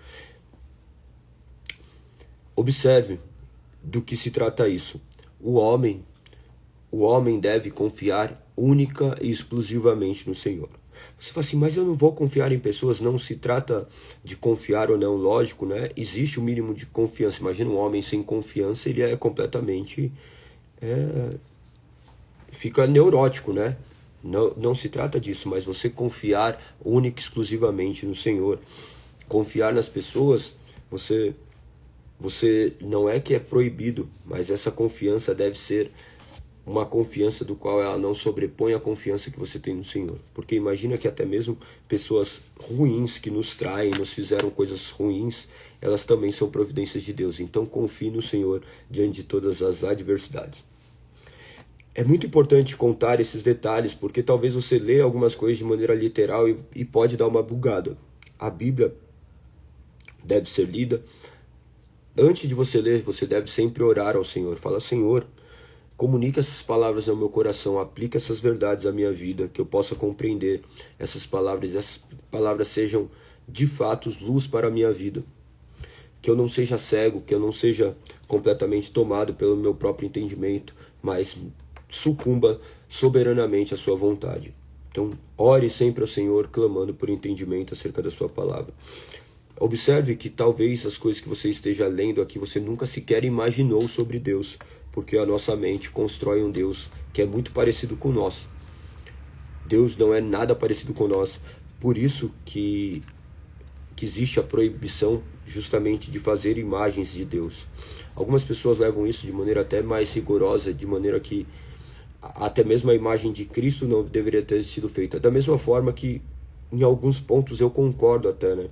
Observe do que se trata isso. O homem deve confiar única e exclusivamente no Senhor. Você fala assim, mas eu não vou confiar em pessoas. Não se trata de confiar ou não, lógico, né? Existe o mínimo de confiança. Imagina um homem sem confiança, ele é completamente... fica neurótico, né? Não se trata disso, mas você confiar única e exclusivamente no Senhor. Confiar nas pessoas, você Você não é que é proibido, mas essa confiança deve ser uma confiança do qual ela não sobrepõe a confiança que você tem no Senhor. Porque imagina que até mesmo pessoas ruins que nos traem, nos fizeram coisas ruins, elas também são providências de Deus. Então confie no Senhor diante de todas as adversidades. É muito importante contar esses detalhes, porque talvez você lê algumas coisas de maneira literal e pode dar uma bugada. A Bíblia deve ser lida. Antes de você ler, você deve sempre orar ao Senhor. Fala, Senhor, comunica essas palavras ao meu coração, aplica essas verdades à minha vida, que eu possa compreender essas palavras sejam de fato luz para a minha vida. Que eu não seja cego, que eu não seja completamente tomado pelo meu próprio entendimento, mas sucumba soberanamente à sua vontade. Então, ore sempre ao Senhor, clamando por entendimento acerca da sua palavra. Observe que talvez as coisas que você esteja lendo aqui, você nunca sequer imaginou sobre Deus, porque a nossa mente constrói um Deus que é muito parecido com nós. Deus não é nada parecido com nós. Por isso que existe a proibição justamente de fazer imagens de Deus. Algumas pessoas levam isso de maneira até mais rigorosa, de maneira que até mesmo a imagem de Cristo não deveria ter sido feita. Da mesma forma que em alguns pontos eu concordo até, né?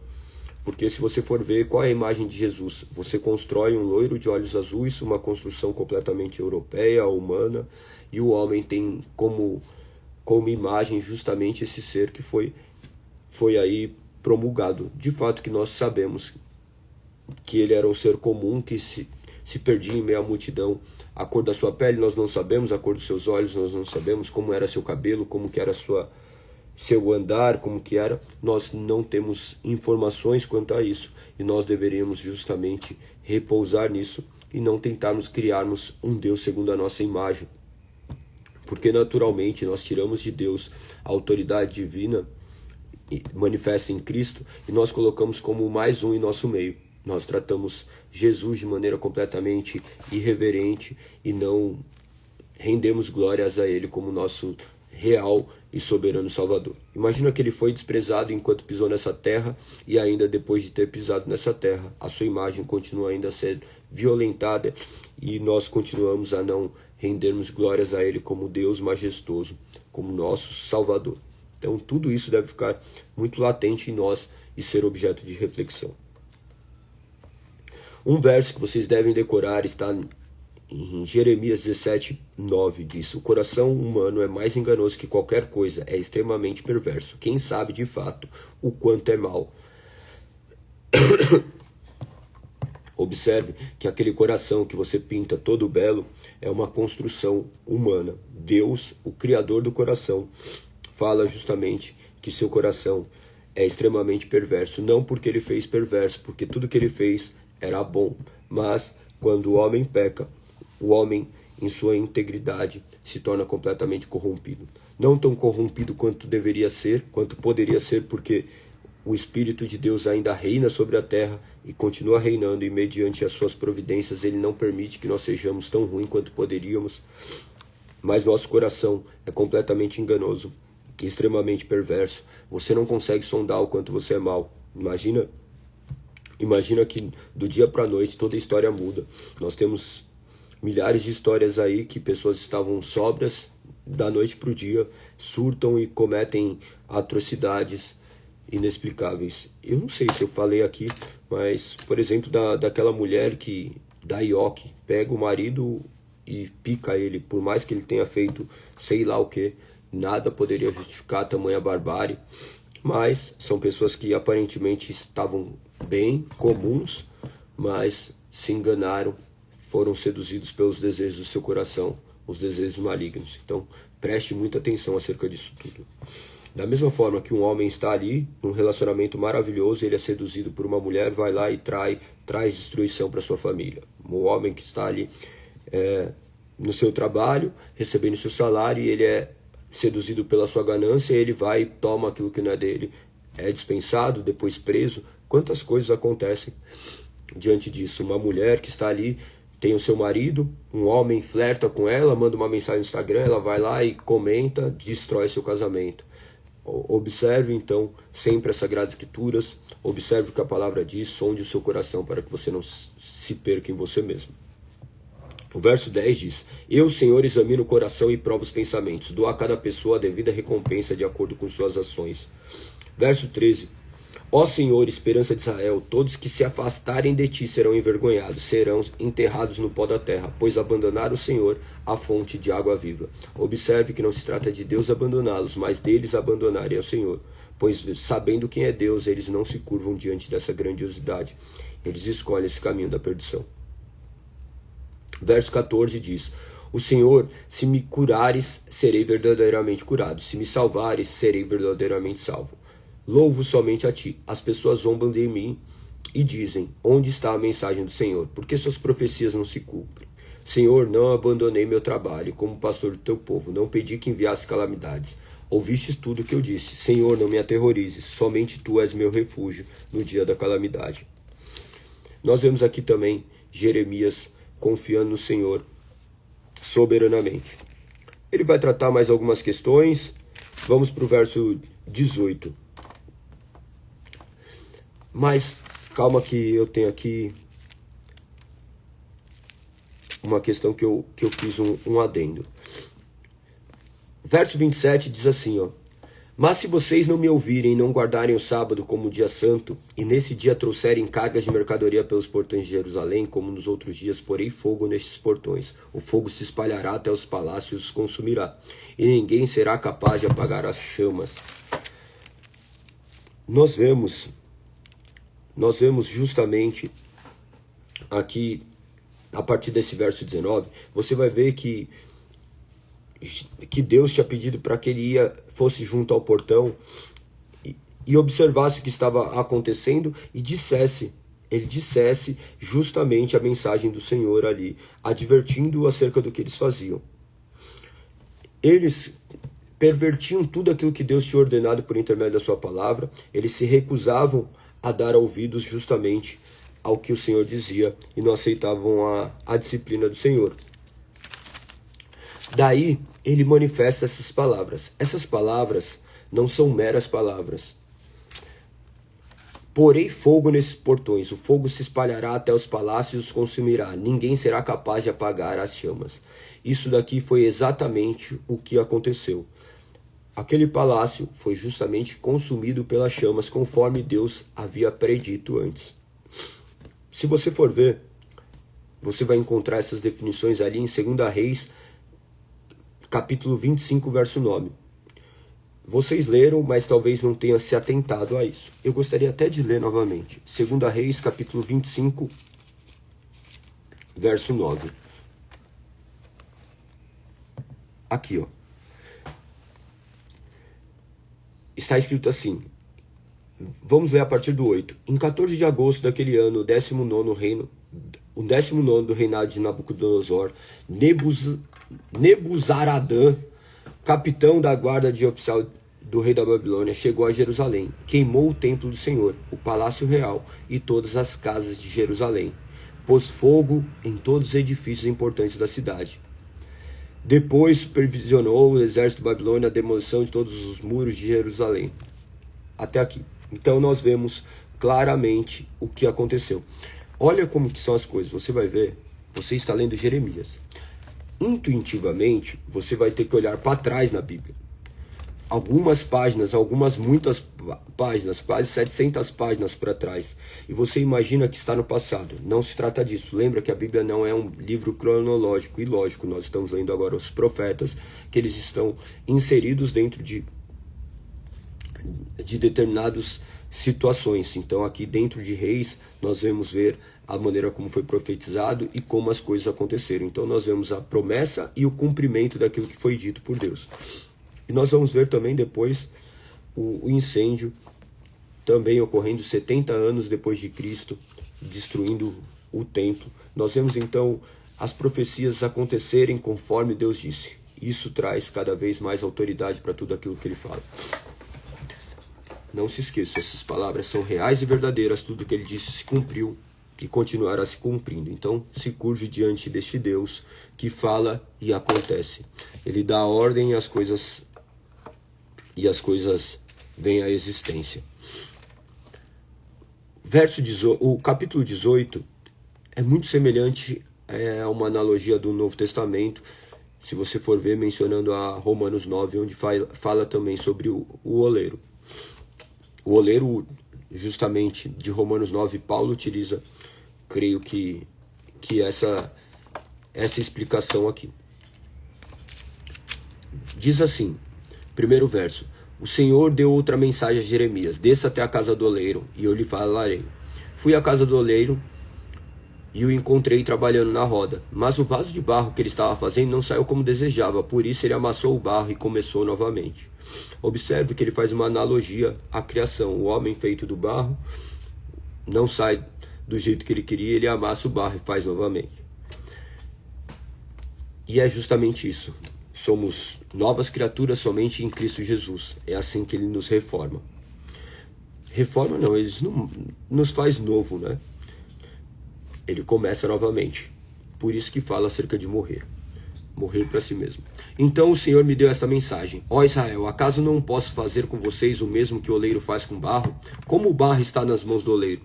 Porque se você for ver qual é a imagem de Jesus, você constrói um loiro de olhos azuis, uma construção completamente europeia, humana, e o homem tem como imagem justamente esse ser que foi aí promulgado. De fato que nós sabemos que ele era um ser comum, que se perdia em meio à multidão. A cor da sua pele nós não sabemos, a cor dos seus olhos nós não sabemos, como era seu cabelo, como que era seu andar, como que era. Nós não temos informações quanto a isso, e nós deveríamos justamente repousar nisso e não tentarmos criarmos um Deus segundo a nossa imagem, porque naturalmente nós tiramos de Deus a autoridade divina manifesta em Cristo e nós colocamos como mais um em nosso meio. Nós tratamos Jesus de maneira completamente irreverente e não rendemos glórias a Ele como nosso real e soberano Salvador. Imagina que ele foi desprezado enquanto pisou nessa terra, e ainda depois de ter pisado nessa terra, a sua imagem continua ainda a ser violentada e nós continuamos a não rendermos glórias a ele como Deus majestoso, como nosso Salvador. Então tudo isso deve ficar muito latente em nós e ser objeto de reflexão. Um verso que vocês devem decorar está em Jeremias 17:9, diz: o coração humano é mais enganoso que qualquer coisa, é extremamente perverso. Quem sabe de fato o quanto é mau? Observe que aquele coração que você pinta todo belo é uma construção humana. Deus, o Criador do coração, fala justamente que seu coração é extremamente perverso. Não porque ele fez perverso, porque tudo que ele fez era bom. Mas quando o homem peca, o homem, em sua integridade, se torna completamente corrompido. Não tão corrompido quanto deveria ser, quanto poderia ser, porque o Espírito de Deus ainda reina sobre a terra e continua reinando, e mediante as suas providências ele não permite que nós sejamos tão ruins quanto poderíamos. Mas nosso coração é completamente enganoso e extremamente perverso. Você não consegue sondar o quanto você é mau. Imagina que do dia para a noite toda a história muda. Nós temos milhares de histórias aí que pessoas estavam sóbrias, da noite para o dia, surtam e cometem atrocidades inexplicáveis. Eu não sei se eu falei aqui, mas, por exemplo, daquela mulher da Ioque, pega o marido e pica ele, por mais que ele tenha feito sei lá o que, nada poderia justificar tamanha barbárie. Mas são pessoas que aparentemente estavam bem, comuns, mas se enganaram, foram seduzidos pelos desejos do seu coração, os desejos malignos. Então, preste muita atenção acerca disso tudo. Da mesma forma que um homem está ali, num relacionamento maravilhoso, ele é seduzido por uma mulher, vai lá e traz destruição para sua família. Um homem que está ali no seu trabalho, recebendo seu salário, e ele é seduzido pela sua ganância, ele vai e toma aquilo que não é dele, é dispensado, depois preso. Quantas coisas acontecem diante disso? Uma mulher que está ali, tem o seu marido, um homem flerta com ela, manda uma mensagem no Instagram, ela vai lá e comenta, destrói seu casamento. Observe, então, sempre as Sagradas Escrituras, observe o que a palavra diz, sonde o seu coração para que você não se perca em você mesmo. O verso 10 diz: Eu, Senhor, examino o coração e provo os pensamentos, dou a cada pessoa a devida recompensa de acordo com suas ações. Verso 13: Ó Senhor, esperança de Israel, todos que se afastarem de ti serão envergonhados, serão enterrados no pó da terra, pois abandonaram o Senhor, a fonte de água viva. Observe que não se trata de Deus abandoná-los, mas deles abandonarem ao Senhor, pois sabendo quem é Deus, eles não se curvam diante dessa grandiosidade. Eles escolhem esse caminho da perdição. Verso 14 diz: O Senhor, se me curares, serei verdadeiramente curado, se me salvares, serei verdadeiramente salvo. Louvo somente a ti. As pessoas zombam de mim e dizem: Onde está a mensagem do Senhor? Por que suas profecias não se cumprem? Senhor, não abandonei meu trabalho como pastor do teu povo, não pedi que enviasse calamidades. Ouvistes tudo o que eu disse. Senhor, não me aterrorizes, somente tu és meu refúgio no dia da calamidade. Nós vemos aqui também Jeremias confiando no Senhor soberanamente. Ele vai tratar mais algumas questões. Vamos para o verso 18. Mas, calma que eu tenho aqui uma questão que eu fiz um adendo. Verso 27 diz assim, ó: Mas se vocês não me ouvirem e não guardarem o sábado como dia santo, e nesse dia trouxerem cargas de mercadoria pelos portões de Jerusalém, como nos outros dias, porei fogo nestes portões. O fogo se espalhará até os palácios e os consumirá, e ninguém será capaz de apagar as chamas. Nós vemos justamente aqui, a partir desse verso 19, você vai ver que Deus tinha pedido para que ele fosse junto ao portão e observasse o que estava acontecendo e ele dissesse justamente a mensagem do Senhor ali, advertindo acerca do que eles faziam. Eles pervertiam tudo aquilo que Deus tinha ordenado por intermédio da sua palavra, eles se recusavam a dar ouvidos justamente ao que o Senhor dizia e não aceitavam a disciplina do Senhor. Daí ele manifesta essas palavras. Essas palavras não são meras palavras. Porei fogo nesses portões, o fogo se espalhará até os palácios e os consumirá. Ninguém será capaz de apagar as chamas. Isso daqui foi exatamente o que aconteceu. Aquele palácio foi justamente consumido pelas chamas, conforme Deus havia predito antes. Se você for ver, você vai encontrar essas definições ali em 2 Reis, capítulo 25, verso 9. Vocês leram, mas talvez não tenham se atentado a isso. Eu gostaria até de ler novamente. 2 Reis, capítulo 25, verso 9. Aqui, ó. Está escrito assim. Vamos ler a partir do 8. Em 14 de agosto daquele ano, o 19º do reinado de Nabucodonosor, Nebuzaradã, capitão da guarda de oficial do rei da Babilônia, chegou a Jerusalém, queimou o templo do Senhor, o palácio real e todas as casas de Jerusalém, pôs fogo em todos os edifícios importantes da cidade. Depois supervisionou o exército babilônio a demolição de todos os muros de Jerusalém. Até aqui. Então nós vemos claramente o que aconteceu. Olha como que são as coisas. Você vai ver, você está lendo Jeremias. Intuitivamente, você vai ter que olhar para trás na Bíblia. Muitas páginas, quase 700 páginas para trás. E você imagina que está no passado. Não se trata disso. Lembra que a Bíblia não é um livro cronológico. E lógico, nós estamos lendo agora os profetas, que eles estão inseridos dentro de determinadas situações. Então aqui dentro de Reis, nós vamos ver a maneira como foi profetizado e como as coisas aconteceram. Então nós vemos a promessa e o cumprimento daquilo que foi dito por Deus. E nós vamos ver também depois o incêndio também ocorrendo 70 anos depois de Cristo, destruindo o templo. Nós vemos então as profecias acontecerem conforme Deus disse. Isso traz cada vez mais autoridade para tudo aquilo que ele fala. Não se esqueça, essas palavras são reais e verdadeiras, tudo que ele disse se cumpriu e continuará se cumprindo. Então se curve diante deste Deus que fala e acontece. Ele dá ordem e as coisas e as coisas vêm à existência. O capítulo 18 é muito semelhante a uma analogia do Novo Testamento, se você for ver, mencionando a Romanos 9, onde fala também sobre o oleiro. O oleiro, justamente, de Romanos 9, Paulo utiliza, creio que essa explicação aqui. Diz assim, primeiro verso: o Senhor deu outra mensagem a Jeremias: desça até a casa do oleiro, e eu lhe falarei. Fui à casa do oleiro e o encontrei trabalhando na roda, mas o vaso de barro que ele estava fazendo não saiu como desejava, por isso ele amassou o barro e começou novamente. Observe que ele faz uma analogia à criação. O homem feito do barro não sai do jeito que ele queria, ele amassa o barro e faz novamente. E é justamente isso. Somos novas criaturas somente em Cristo Jesus. É assim que ele nos reforma. Reforma não, ele não nos faz novo, né? Ele começa novamente. Por isso que fala acerca de morrer. Morrer para si mesmo. Então o Senhor me deu esta mensagem: ó Israel, acaso não posso fazer com vocês o mesmo que o oleiro faz com barro? Como o barro está nas mãos do oleiro,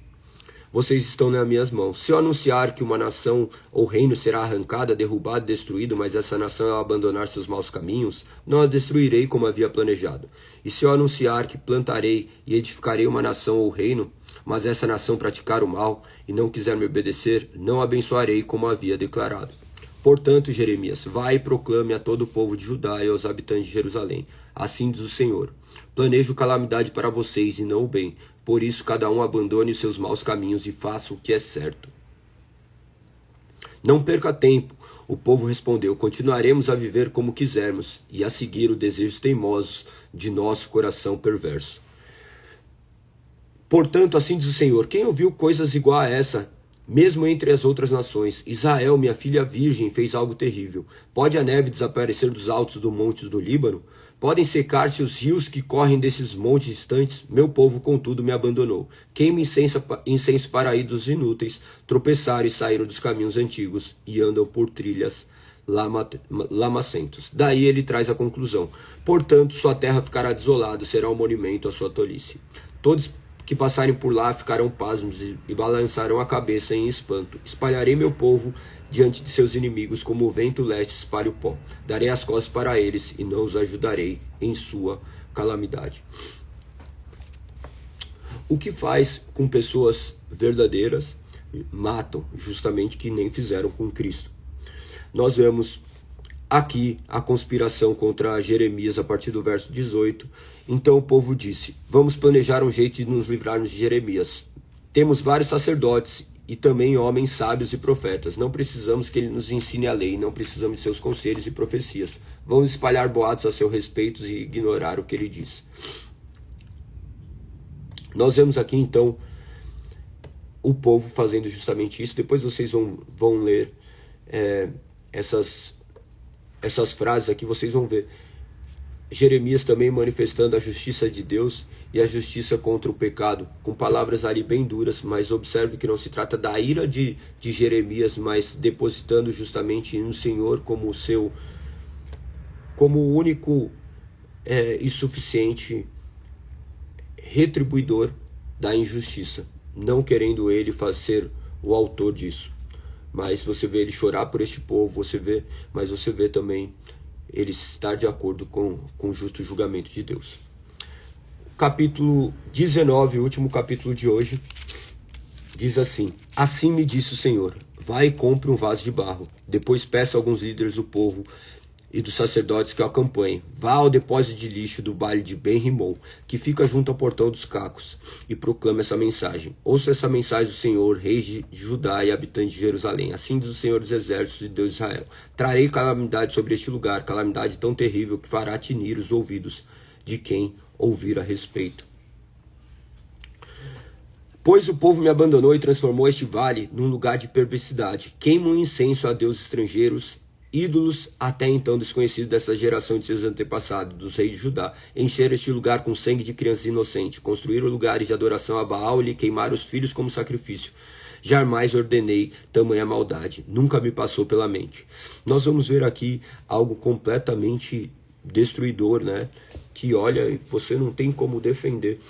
vocês estão nas minhas mãos. Se eu anunciar que uma nação ou reino será arrancada, derrubado, destruído, mas essa nação abandonar seus maus caminhos, não a destruirei como havia planejado. E se eu anunciar que plantarei e edificarei uma nação ou reino, mas essa nação praticar o mal e não quiser me obedecer, não a abençoarei como havia declarado. Portanto, Jeremias, vai e proclame a todo o povo de Judá e aos habitantes de Jerusalém: assim diz o Senhor, planejo calamidade para vocês e não o bem, por isso cada um abandone os seus maus caminhos e faça o que é certo. Não perca tempo, o povo respondeu, continuaremos a viver como quisermos e a seguir os desejos teimosos de nosso coração perverso. Portanto, assim diz o Senhor, quem ouviu coisas igual a essa, mesmo entre as outras nações? Israel, minha filha virgem, fez algo terrível. Pode a neve desaparecer dos altos dos montes do Líbano? Podem secar-se os rios que correm desses montes distantes? Meu povo, contudo, me abandonou. Queima incenso para ídolos inúteis, tropeçaram e saíram dos caminhos antigos e andam por trilhas lamacentos. Daí ele traz a conclusão. Portanto, sua terra ficará desolada, será um monumento à sua tolice. Todos que passarem por lá ficarão pasmos e balançarão a cabeça em espanto. Espalharei meu povo diante de seus inimigos como o vento leste espalha o pó. Darei as costas para eles e não os ajudarei em sua calamidade. O que faz com pessoas verdadeiras? Matam, justamente que nem fizeram com Cristo. Nós vemos aqui a conspiração contra Jeremias a partir do verso 18. Então o povo disse: vamos planejar um jeito de nos livrarmos de Jeremias. Temos vários sacerdotes e também homens sábios e profetas. Não precisamos que ele nos ensine a lei, não precisamos de seus conselhos e profecias. Vamos espalhar boatos a seu respeito e ignorar o que ele diz. Nós vemos aqui então o povo fazendo justamente isso. Depois vocês vão ler essas frases aqui, vocês vão ver Jeremias também manifestando a justiça de Deus e a justiça contra o pecado, com palavras ali bem duras, mas observe que não se trata da ira de Jeremias, mas depositando justamente no Senhor como o único e suficiente retribuidor da injustiça, não querendo ele ser o autor disso. Mas você vê ele chorar por este povo, mas você vê também ele estar de acordo com o justo julgamento de Deus. Capítulo 19, o último capítulo de hoje, diz assim: assim me disse o Senhor, vai e compre um vaso de barro, depois peça a alguns líderes do povo e dos sacerdotes que o acompanhem. Vá ao depósito de lixo do vale de Ben-Rimon, que fica junto ao portão dos cacos, e proclame essa mensagem. Ouça essa mensagem do Senhor, reis de Judá e habitantes de Jerusalém. Assim diz o Senhor dos exércitos de Deus de Israel: trarei calamidade sobre este lugar, calamidade tão terrível que fará tinir os ouvidos de quem ouvir a respeito. Pois o povo me abandonou e transformou este vale num lugar de perversidade. Queimam incenso a deuses estrangeiros, ídolos até então desconhecidos dessa geração de seus antepassados, dos reis de Judá. Encheram este lugar com sangue de crianças inocentes. Construíram lugares de adoração a Baal e lhe queimaram os filhos como sacrifício. Jamais ordenei tamanha maldade. Nunca me passou pela mente. Nós vamos ver aqui algo completamente destruidor, né? que olha e você não tem como defender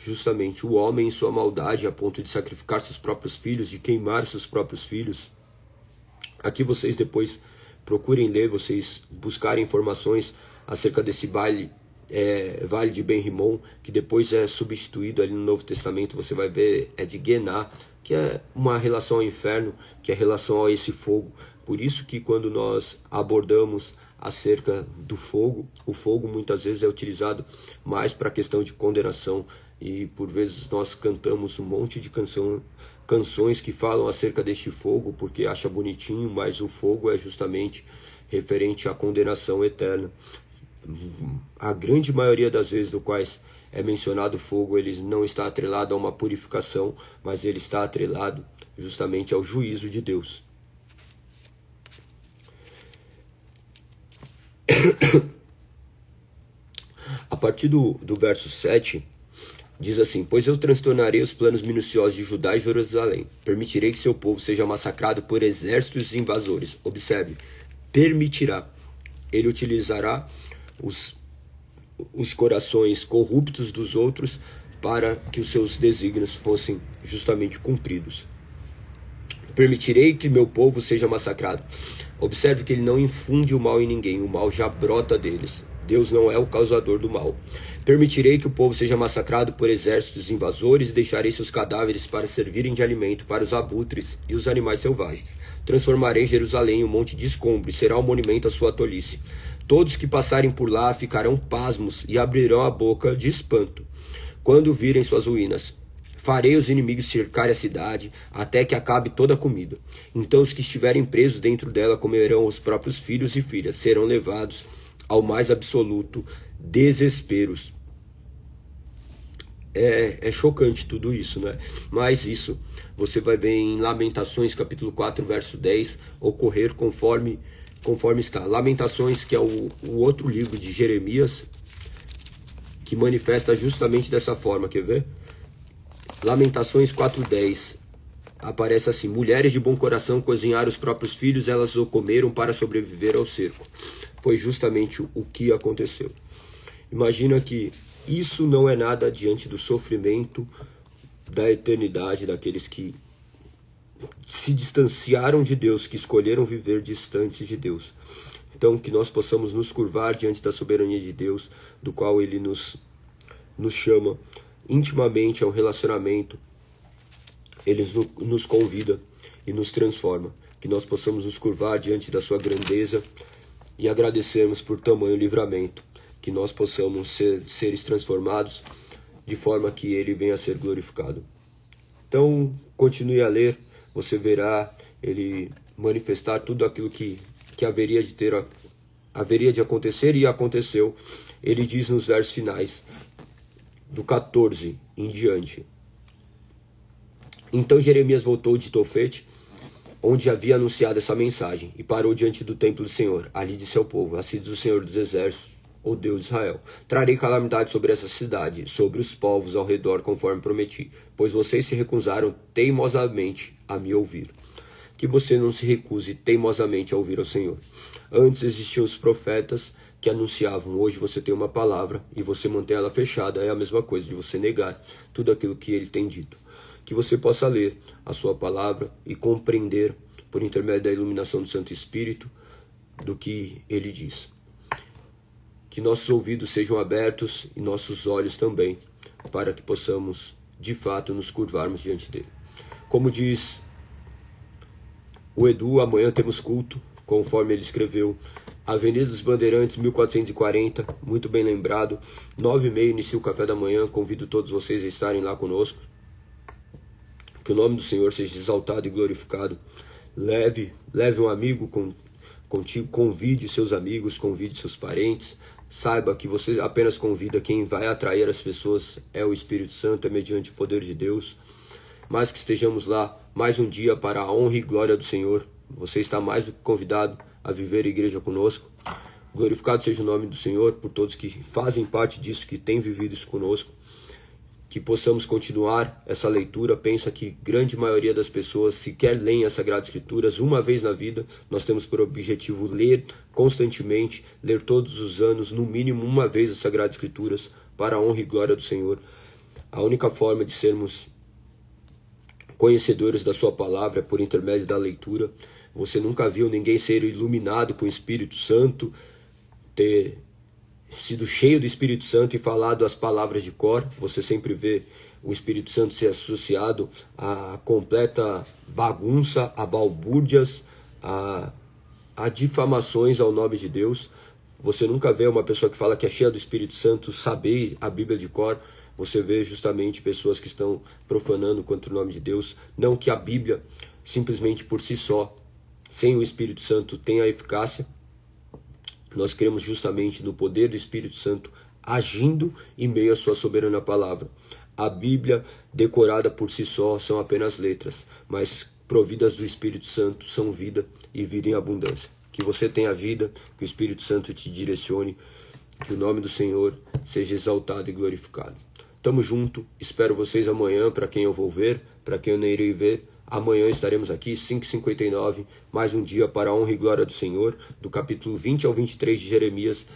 justamente o homem em sua maldade a ponto de sacrificar seus próprios filhos, de queimar seus próprios filhos. Aqui vocês depois procurem ler, vocês buscarem informações acerca desse vale de Ben-Rimon, que depois é substituído ali no Novo Testamento, você vai ver, é de Gená, que é uma relação ao inferno, que é relação a esse fogo. Por isso que quando nós abordamos acerca do fogo, o fogo muitas vezes é utilizado mais para a questão de condenação, e por vezes nós cantamos um monte de canções que falam acerca deste fogo, porque acha bonitinho, mas o fogo é justamente referente à condenação eterna. A grande maioria das vezes do quais é mencionado o fogo, ele não está atrelado a uma purificação, mas ele está atrelado justamente ao juízo de Deus. A partir do verso 7, diz assim: pois eu transtornarei os planos minuciosos de Judá e Jerusalém. Permitirei que seu povo seja massacrado por exércitos invasores. Observe, permitirá. Ele utilizará os corações corruptos dos outros para que os seus desígnios fossem justamente cumpridos. Permitirei que meu povo seja massacrado. Observe que ele não infunde o mal em ninguém, o mal já brota deles. Deus não é o causador do mal. Permitirei que o povo seja massacrado por exércitos invasores e deixarei seus cadáveres para servirem de alimento para os abutres e os animais selvagens. Transformarei Jerusalém em um monte de escombro e será um monumento à sua tolice. Todos que passarem por lá ficarão pasmos e abrirão a boca de espanto quando virem suas ruínas. Farei os inimigos cercarem a cidade até que acabe toda a comida. Então os que estiverem presos dentro dela comerão os próprios filhos e filhas, serão levados ao mais absoluto desespero. É chocante tudo isso, né? Mas isso você vai ver em Lamentações capítulo 4, verso 10, ocorrer conforme está. Lamentações, que é o outro livro de Jeremias, que manifesta justamente dessa forma, quer ver? Lamentações 4:10 aparece assim: mulheres de bom coração cozinharam os próprios filhos, elas o comeram para sobreviver ao cerco. Foi justamente o que aconteceu. Imagina que isso não é nada diante do sofrimento da eternidade daqueles que se distanciaram de Deus, que escolheram viver distantes de Deus. Então que nós possamos nos curvar diante da soberania de Deus, do qual Ele nos chama intimamente a um relacionamento. Ele nos convida e nos transforma. Que nós possamos nos curvar diante da sua grandeza e agradecermos por tamanho livramento. Que nós possamos ser seres transformados de forma que Ele venha a ser glorificado. Então, continue a ler, você verá Ele manifestar tudo aquilo que haveria de acontecer e aconteceu. Ele diz nos versos finais, do 14 em diante: então Jeremias voltou de Tofete, onde havia anunciado essa mensagem, e parou diante do templo do Senhor. Ali disse ao povo: assim diz o Senhor dos Exércitos, o Deus de Israel: trarei calamidade sobre essa cidade, sobre os povos ao redor, conforme prometi, pois vocês se recusaram teimosamente a me ouvir. Que você não se recuse teimosamente a ouvir ao Senhor. Antes existiam os profetas que anunciavam. Hoje você tem uma palavra e você mantém ela fechada. É a mesma coisa de você negar tudo aquilo que Ele tem dito. Que você possa ler a sua palavra e compreender, por intermédio da iluminação do Santo Espírito, do que Ele diz. Que nossos ouvidos sejam abertos e nossos olhos também, para que possamos, de fato, nos curvarmos diante dele. Como diz o Edu, amanhã temos culto, conforme ele escreveu. Avenida dos Bandeirantes, 1440, muito bem lembrado. 9h30 inicia o café da manhã. Convido todos vocês a estarem lá conosco. Que o nome do Senhor seja exaltado e glorificado. Leve um amigo contigo, convide seus amigos, convide seus parentes. Saiba que você apenas convida, quem vai atrair as pessoas é o Espírito Santo, é mediante o poder de Deus. Mas que estejamos lá mais um dia para a honra e glória do Senhor. Você está mais do que convidado a viver a igreja conosco. Glorificado seja o nome do Senhor por todos que fazem parte disso, que têm vivido isso conosco. que possamos continuar essa leitura. Pensa que grande maioria das pessoas sequer leem as Sagradas Escrituras uma vez na vida. Nós temos por objetivo ler constantemente, ler todos os anos, no mínimo uma vez as Sagradas Escrituras, para a honra e glória do Senhor. A única forma de sermos conhecedores da sua palavra é por intermédio da leitura. Você nunca viu ninguém ser iluminado com o Espírito Santo, ter sido cheio do Espírito Santo e falado as palavras de cor. Você sempre vê o Espírito Santo ser associado à completa bagunça, a balbúrdias, a difamações ao nome de Deus. Você nunca vê uma pessoa que fala que é cheia do Espírito Santo saber a Bíblia de cor. Você vê justamente pessoas que estão profanando contra o nome de Deus. Não que a Bíblia, simplesmente por si só, sem o Espírito Santo, tenha eficácia. Nós cremos justamente no poder do Espírito Santo agindo em meio à sua soberana palavra. A Bíblia, decorada por si só, são apenas letras, mas providas do Espírito Santo são vida e vida em abundância. Que você tenha vida, que o Espírito Santo te direcione, que o nome do Senhor seja exaltado e glorificado. Tamo junto, espero vocês amanhã, para quem eu vou ver, para quem eu não irei ver. Amanhã estaremos aqui, 5h59, mais um dia para a honra e glória do Senhor, do capítulo 20 ao 23 de Jeremias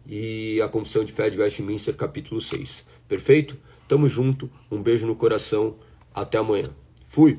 e a Confissão de Fé de Westminster, capítulo 6. Perfeito? Tamo junto, um beijo no coração, até amanhã. Fui!